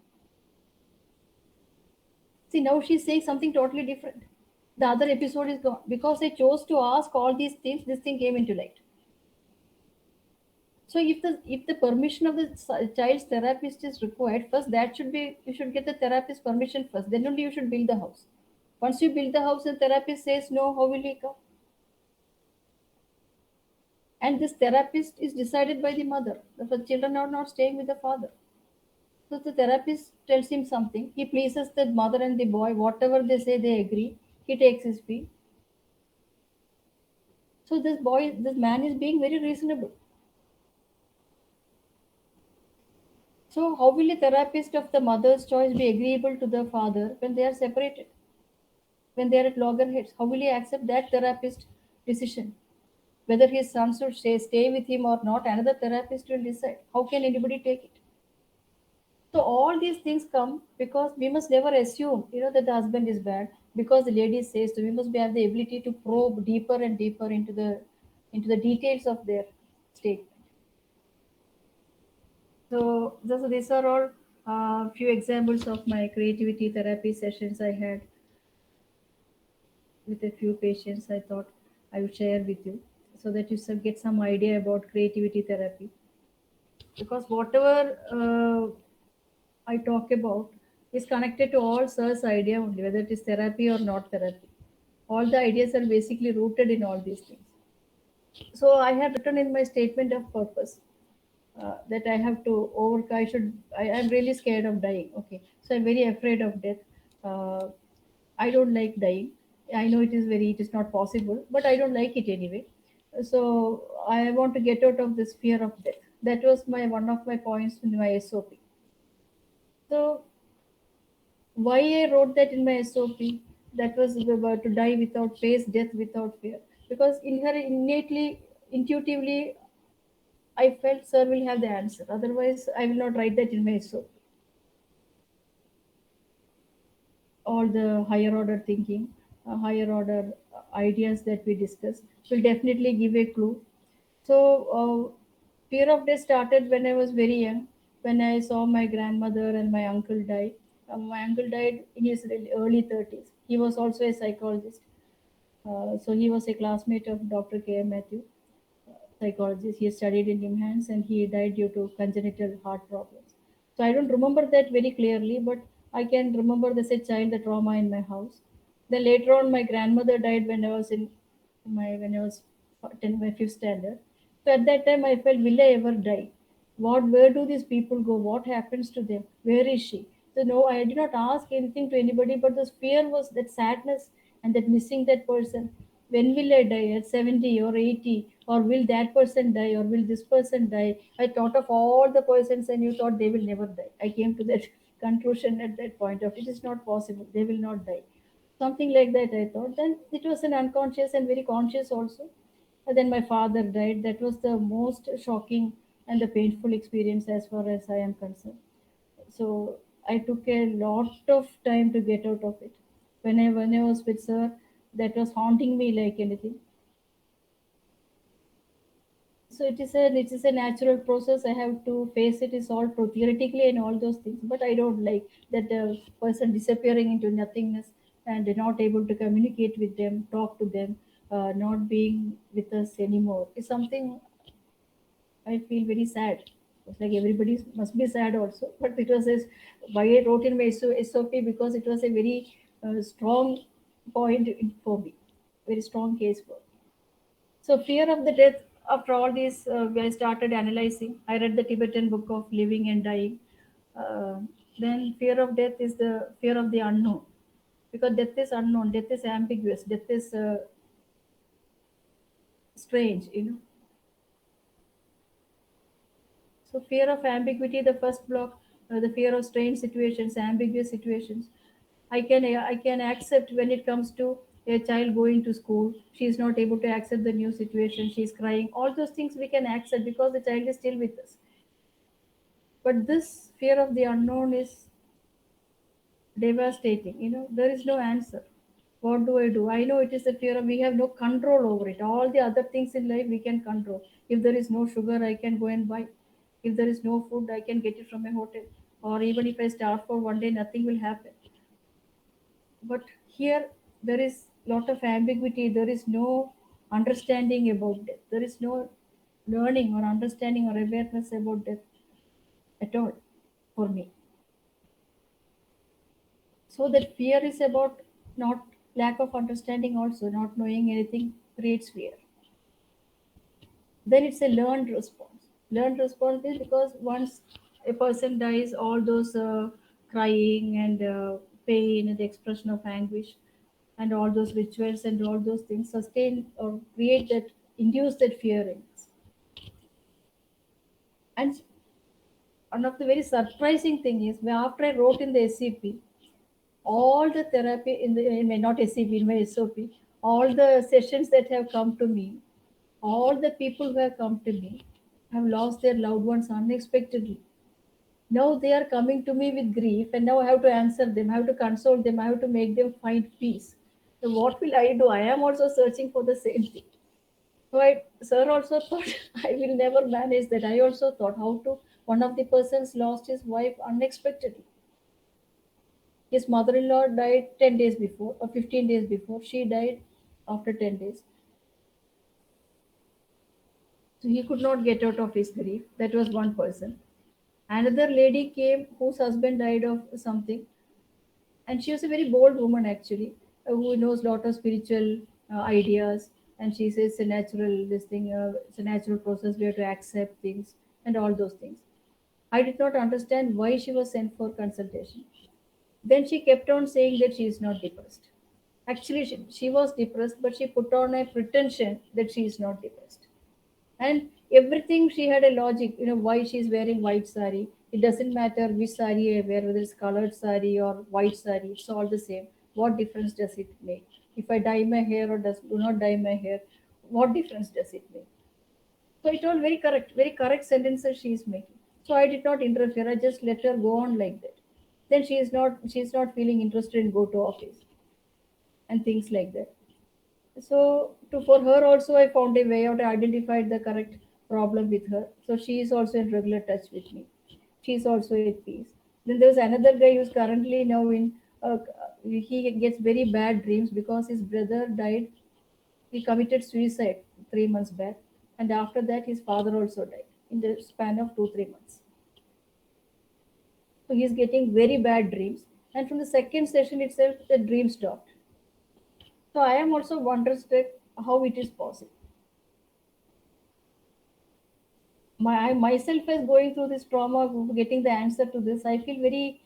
See, now she's saying something totally different. The other episode is gone. Because I chose to ask all these things, this thing came into light. So if the permission of the child's therapist is required, first that should be, you should get the therapist's permission first. Then only you should build the house. Once you build the house and therapist says no, how will he come? And this therapist is decided by the mother. The children are not staying with the father. So the therapist tells him something. He pleases the mother and the boy. Whatever they say, they agree. He takes his fee. So this man is being very reasonable. So how will a therapist of the mother's choice be agreeable to the father when they are separated? When they are at loggerheads? How will he accept that therapist decision? Whether his son should stay with him or not, another therapist will decide. How can anybody take it? So all these things come because we must never assume, that the husband is bad because the lady says so. We must have the ability to probe deeper and deeper into the details of their statement. So these are all few examples of my creativity therapy sessions I had with a few patients. I thought I would share with you so that you get some idea about creativity therapy. Because whatever I talk about is connected to all Sir's idea only, whether it is therapy or not therapy. All the ideas are basically rooted in all these things. So I had written in my statement of purpose that I have to overcome. I'm really scared of dying. Okay, so I'm very afraid of death. I don't like dying. I know it is not possible, but I don't like it anyway. So I want to get out of this fear of death. That was one of my points in my SOP. So Why I wrote that in my SOP, that was about to die without face, death without fear. Because innately, intuitively, I felt Sir will have the answer. Otherwise, I will not write that in my SOP. All the higher order thinking, higher order ideas that we discuss will definitely give a clue. So, fear of death started when I was very young, when I saw my grandmother and my uncle die. My uncle died in his early 30s. He was also a psychologist. So, he was a classmate of Dr. K.M. Matthew, psychologist. He studied in NIMHANS and he died due to congenital heart problems. So I don't remember that very clearly, but I can remember as a child the trauma in my house. Then later on, my grandmother died when I was in when I was 10, my fifth standard. So at that time, I felt, will I ever die? Where do these people go? What happens to them? Where is she? So no, I did not ask anything to anybody, but the fear was that sadness and that missing that person. When will I die? At 70 or 80? Or will that person die? Or will this person die? I thought of all the persons and you thought they will never die. I came to that conclusion at that point of it is not possible. They will not die. Something like that I thought. Then it was an unconscious and very conscious also. And then my father died. That was the most shocking and the painful experience as far as I am concerned. So I took a lot of time to get out of it. When I was with Sir, that was haunting me like anything. So it is a natural process. I have to face it. It's all true theoretically and all those things. But I don't like that the person disappearing into nothingness and not able to communicate with them, talk to them, not being with us anymore. It's something I feel very sad. It's like everybody must be sad also. But it was why I wrote in my SOP because it was a very strong point for me, very strong case for me. So fear of the death. After all this, I started analyzing. I read the Tibetan book of living and dying. Uh, then fear of death is the fear of the unknown, because death is unknown. Death is ambiguous. Death is strange. So fear of ambiguity, the first block, the fear of strange situations, ambiguous situations. I can accept when it comes to a child going to school. She is not able to accept the new situation. She is crying. All those things we can accept because the child is still with us. But this fear of the unknown is devastating. There is no answer. What do I do? I know it is a fear of we have no control over it. All the other things in life we can control. If there is no sugar, I can go and buy. If there is no food, I can get it from a hotel. Or even if I starve for one day, nothing will happen. But here there is lot of ambiguity. There is no understanding about death. There is no learning or understanding or awareness about death at all for me. So that fear is about not lack of understanding also, not knowing anything creates fear. Then it's a learned response. Learned response is because once a person dies, all those crying and pain and the expression of anguish and all those rituals and all those things sustain or create that, induce that fear in us. And one of the very surprising thing is after I wrote in the SCP, all the therapy in my not SCP, in my SOP, all the sessions that have come to me, all the people who have come to me have lost their loved ones unexpectedly. Now they are coming to me with grief, and now I have to answer them, I have to console them, I have to make them find peace. So what will I do? I am also searching for the same thing. So Sir also thought I will never manage that. I also thought how to. One of the persons lost his wife unexpectedly. His mother-in-law died 10 days before or 15 days before. She died after 10 days. So he could not get out of his grief. That was one person. Another lady came whose husband died of something. And she was a very bold woman actually, who knows a lot of spiritual ideas. And she says it's a natural, this thing, it's a natural process. We have to accept things and all those things. I did not understand why she was sent for consultation. Then she kept on saying that she is not depressed. Actually, she was depressed, but she put on a pretension that she is not depressed. And everything she had a logic, why she's wearing white sari. It doesn't matter which sari I wear, whether it's colored sari or white sari, it's all the same. What difference does it make? If I dye my hair or do not dye my hair, what difference does it make? So it all very correct sentences she is making. So I did not interfere. I just let her go on like that. Then she's not feeling interested in go to office and things like that. So for her also, I found a way out. I identified the correct problem with her. So she is also in regular touch with me. She is also at peace. Then there's another guy who's currently now in. He gets very bad dreams because his brother died. He committed suicide 3 months back, and after that, his father also died in the span of 2-3 months. So he's getting very bad dreams, and from the second session itself, the dream stopped. So I am also wonderstruck how it is possible. I myself as going through this trauma of getting the answer to this, I feel very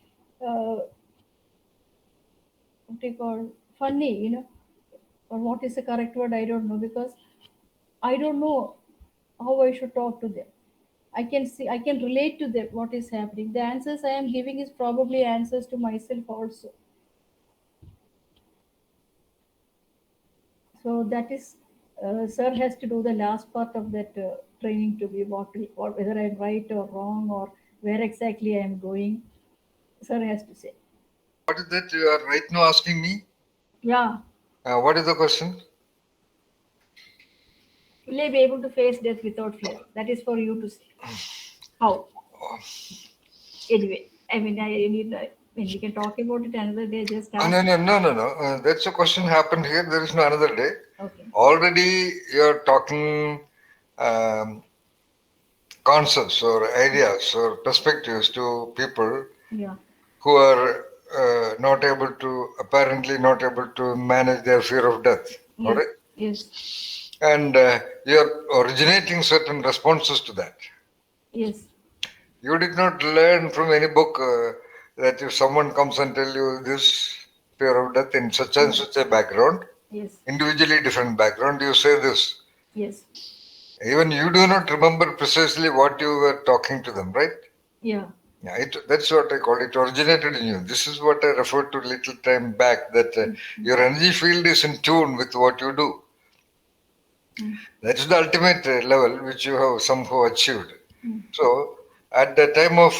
what do you call funny, or what is the correct word? I don't know, because I don't know how I should talk to them. I can relate to them what is happening. The answers I am giving is probably answers to myself also. So that is, sir has to do the last part of that training to be whether I'm right or wrong or where exactly I am going. Sir has to say. What is that you are right now asking me? Yeah. What is the question? Will I be able to face death without fear? That is for you to say. How? Anyway, I mean, we can talk about it another day. Just No. That's a question happened here. There is no another day. Okay. Already you are talking concepts or ideas or perspectives to people who are apparently not able to manage their fear of death. Yes. All right? Yes. And you are originating certain responses to that. Yes. You did not learn from any book that if someone comes and tell you this fear of death in such and such a background, yes, individually different background, you say this. Yes. Even you do not remember precisely what you were talking to them, right? Yeah. Yeah, that's what I call it. Originated in you. This is what I referred to little time back, that your energy field is in tune with what you do. That's the ultimate level which you have somehow achieved. So, at the time of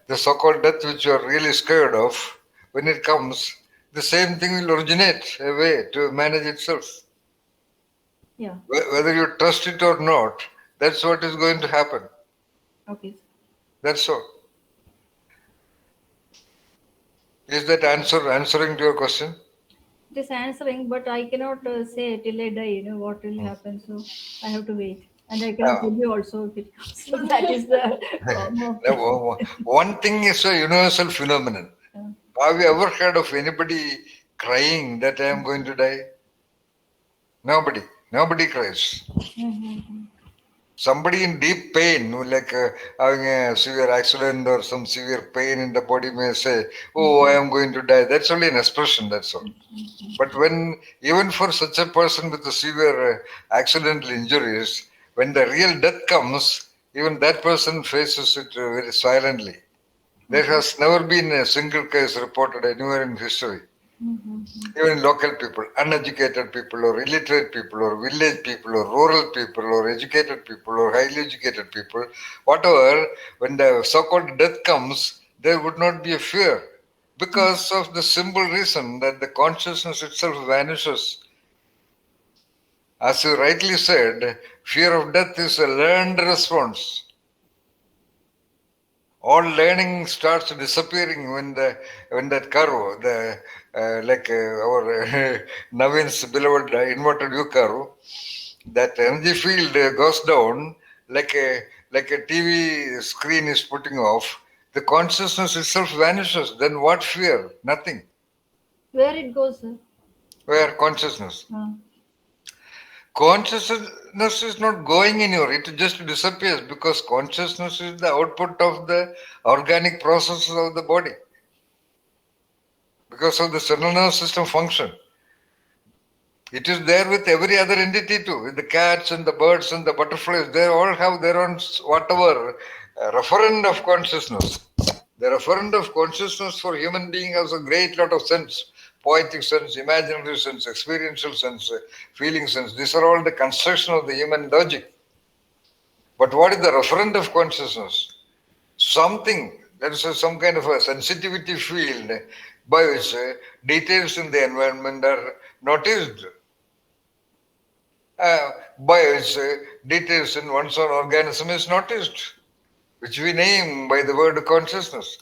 the so-called death which you are really scared of, when it comes, the same thing will originate a way to manage itself. Yeah. Whether you trust it or not, that's what is going to happen. Okay. That's all. Is that answering to your question? It is answering, but I cannot say till I die, what will happen. So I have to wait. And I cannot tell you also if it comes. So that is the problem. One thing is a universal phenomenon. Have you ever heard of anybody crying that I am going to die? Nobody cries. Somebody in deep pain, like having a severe accident or some severe pain in the body, may say, "Oh, I am going to die." That's only an expression, that's all. But even for such a person with a severe accidental injuries, when the real death comes, even that person faces it very silently. There has never been a single case reported anywhere in history. Even local people, uneducated people or illiterate people or village people or rural people or educated people or highly educated people, whatever, when the so-called death comes, there would not be a fear because of the simple reason that the consciousness itself vanishes. As you rightly said, fear of death is a learned response. All learning starts disappearing when that curve, our Navin's beloved inverted U curve, that energy field goes down like a TV screen is putting off. The consciousness itself vanishes. Then what fear? Nothing. Where it goes, sir? Where consciousness? Consciousness is not going anywhere. It just disappears because consciousness is the output of the organic processes of the body. Because of the central nervous system function. It is there with every other entity too, with the cats and the birds and the butterflies. They all have their own whatever referent of consciousness. The referent of consciousness for human being has a great lot of sense. Poetic sense, imaginary sense, experiential sense, feeling sense. These are all the construction of the human logic. But what is the referent of consciousness? Something, that is some kind of a sensitivity field by which details in the environment are noticed, by which details in one's own organism is noticed, which we name by the word consciousness.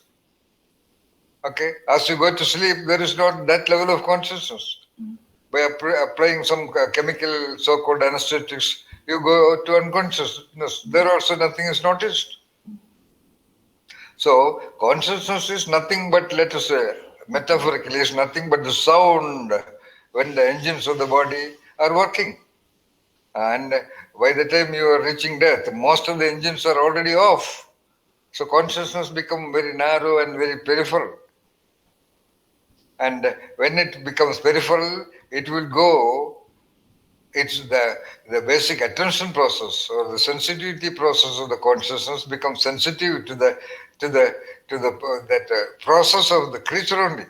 Okay, as you go to sleep, there is not that level of consciousness. By applying some chemical so-called anesthetics, you go to unconsciousness. There also nothing is noticed. So consciousness is nothing but, let us say, metaphorically, is nothing but the sound when the engines of the body are working. And by the time you are reaching death, most of the engines are already off. So consciousness becomes very narrow and very peripheral. And when it becomes peripheral, it will go, it's the basic attention process or the sensitivity process of the consciousness becomes sensitive to that process of the creature only.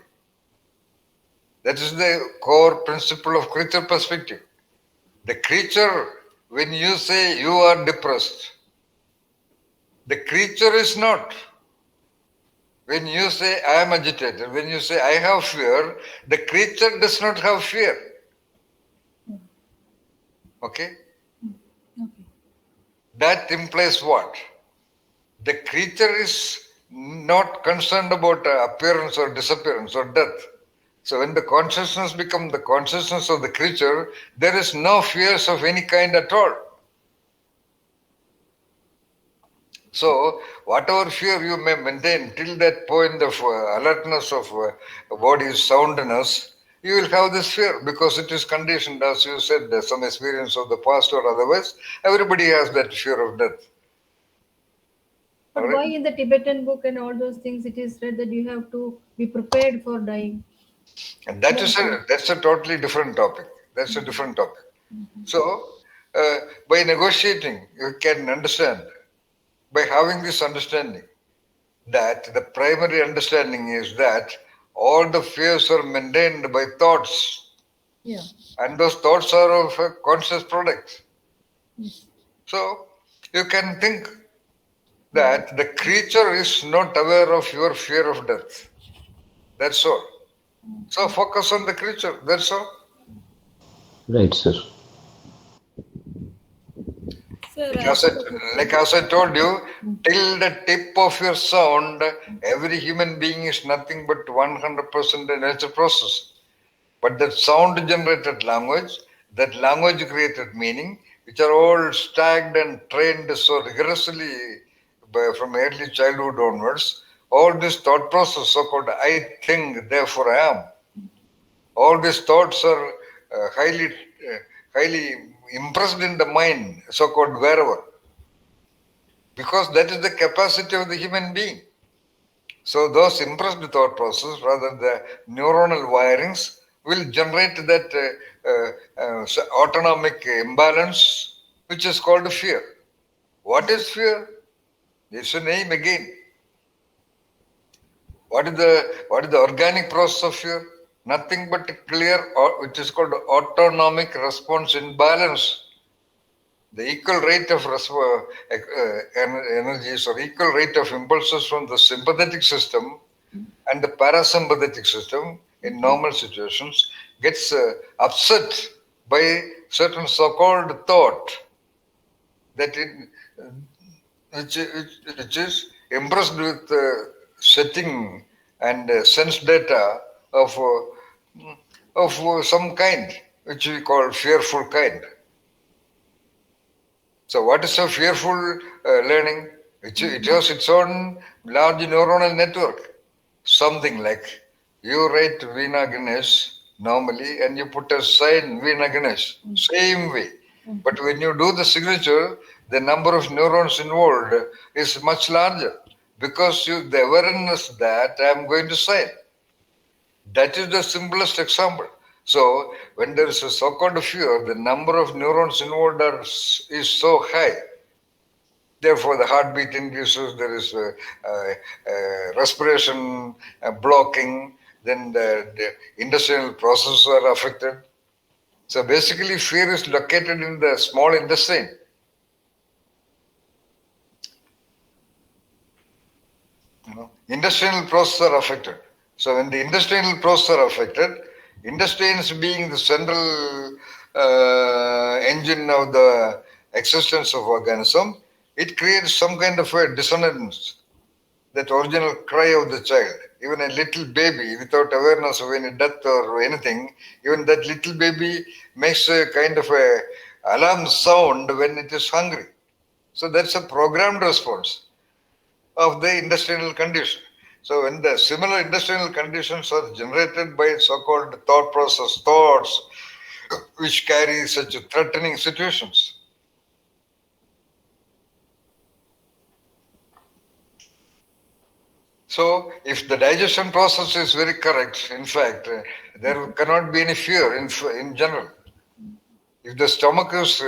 That is the core principle of creature perspective. The creature, when you say you are depressed, the creature is not. When you say I am agitated, when you say I have fear, the creature does not have fear. Okay? That implies what? The creature is not concerned about appearance or disappearance or death. So when the consciousness becomes the consciousness of the creature, there is no fears of any kind at all. So whatever fear you may maintain till that point of alertness of body's soundness, you will have this fear because it is conditioned, as you said, some experience of the past or otherwise. Everybody has that fear of death. But why in the Tibetan book and all those things it is said that you have to be prepared for dying? And that's a totally different topic. That's a different topic. So by negotiating, you can understand, by having this understanding, that the primary understanding is that all the fears are maintained by thoughts. Yeah. And those thoughts are of a conscious product. Yes. So you can think that the creature is not aware of your fear of death. That's all. So focus on the creature. That's all. Right, sir. Like as I told you, till the tip of your sound, every human being is nothing but 100% a nature process. But that sound generated language, that language created meaning, which are all stacked and trained so rigorously from early childhood onwards, all this thought process, so-called I think, therefore I am. All these thoughts are highly impressed in the mind, so-called wherever. Because that is the capacity of the human being. So those impressed thought process, rather the neuronal wirings, will generate that autonomic imbalance, which is called fear. What is fear? It's a name again. What is the organic process of fear? Nothing but a clear, which is called autonomic response imbalance. The equal rate of energies or equal rate of impulses from the sympathetic system and the parasympathetic system in normal situations gets upset by certain so-called thought that which is impressed with setting and sense data of some kind, which we call fearful kind. So what is a fearful learning? It has its own large neuronal network. Something like you write Veena Ganesh normally and you put a sign Veena Ganesh, same way. But when you do the signature, the number of neurons involved is much larger because the awareness that I am going to sign. That is the simplest example. So when there is a so-called fear, the number of neurons involved is so high. Therefore, the heartbeat increases, there is respiration blocking, then the intestinal processes are affected. So basically, fear is located in the small intestine. Intestinal processes are affected. So when the intestinal processes are affected, intestines being the central engine of the existence of organism, it creates some kind of a dissonance, that original cry of the child. Even a little baby without awareness of any death or anything, even that little baby makes a kind of a alarm sound when it is hungry. So that's a programmed response of the intestinal condition. So when the similar intestinal conditions are generated by so-called thought process, thoughts which carry such threatening situations. So if the digestion process is very correct, in fact, there cannot be any fear in general. If the stomach is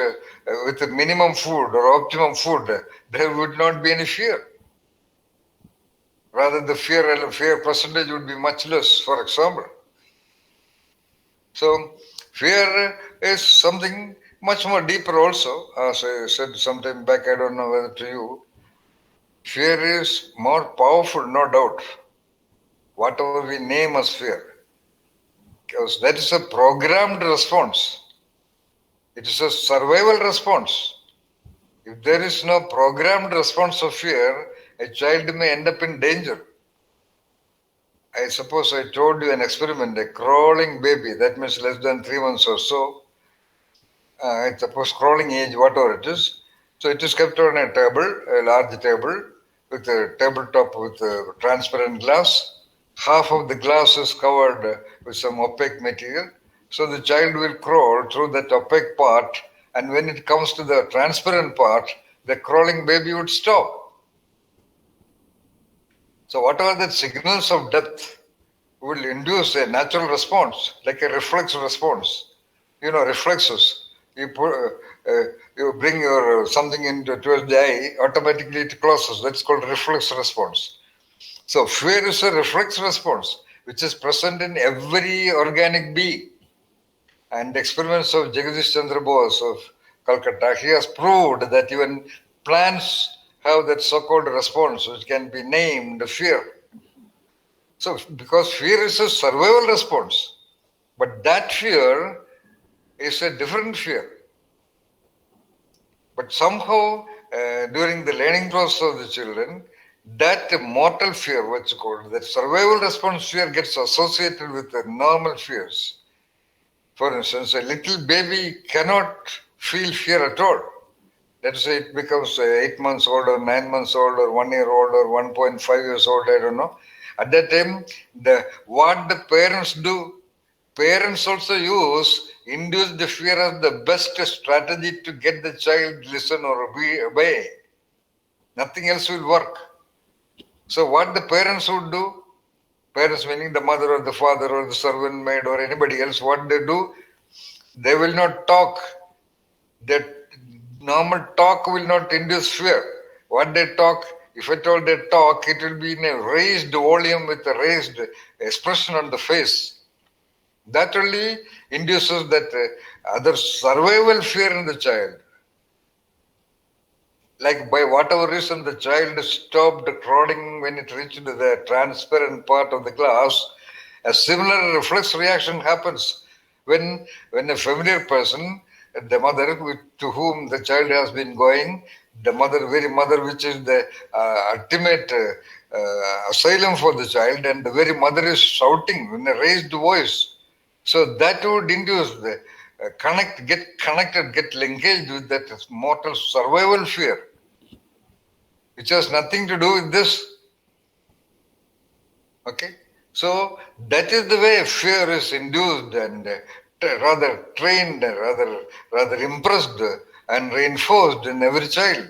with the minimum food or optimum food, there would not be any fear. Rather, the fear percentage would be much less, for example. So fear is something much more deeper also. As I said sometime back, I don't know whether to you, fear is more powerful, no doubt, whatever we name as fear. Because that is a programmed response. It is a survival response. If there is no programmed response of fear, a child may end up in danger. I suppose I told you an experiment, a crawling baby, that means less than 3 months or so. I suppose crawling age, whatever it is. So it is kept on a table, a large table, with a tabletop with a transparent glass. Half of the glass is covered with some opaque material. So the child will crawl through that opaque part, and when it comes to the transparent part, the crawling baby would stop. So whatever the signals of death will induce a natural response, like a reflex response. Reflexes. You bring your something into towards the eye, automatically it closes. That's called reflex response. So fear is a reflex response, which is present in every organic being. And experiments of Jagadish Chandra Bose of Calcutta, he has proved that even plants have that so-called response, which can be named fear. So, because fear is a survival response, but that fear is a different fear. But somehow, during the learning process of the children, that mortal fear, what's called, that survival response fear gets associated with the normal fears. For instance, a little baby cannot feel fear at all. Let's say it becomes 8 months old or 9 months old or 1 year old or 1.5 years old, I don't know. At that time, what the parents do, parents also induce the fear as the best strategy to get the child listen or obey. Nothing else will work. So what the parents would do, parents meaning the mother or the father or the servant maid or anybody else, what they do, they will not talk. That normal talk will not induce fear. What they talk, if at all they talk, it will be in a raised volume with a raised expression on the face. That only induces that other survival fear in the child. Like by whatever reason the child stopped crawling when it reached the transparent part of the glass, a similar reflex reaction happens when a familiar person, the mother to whom the child has been going, the very mother which is the ultimate asylum for the child, and the very mother is shouting in a raised voice. So that would induce the get engaged with that mortal survival fear, which has nothing to do with this. Okay? So that is the way fear is induced and rather trained, rather impressed and reinforced in every child.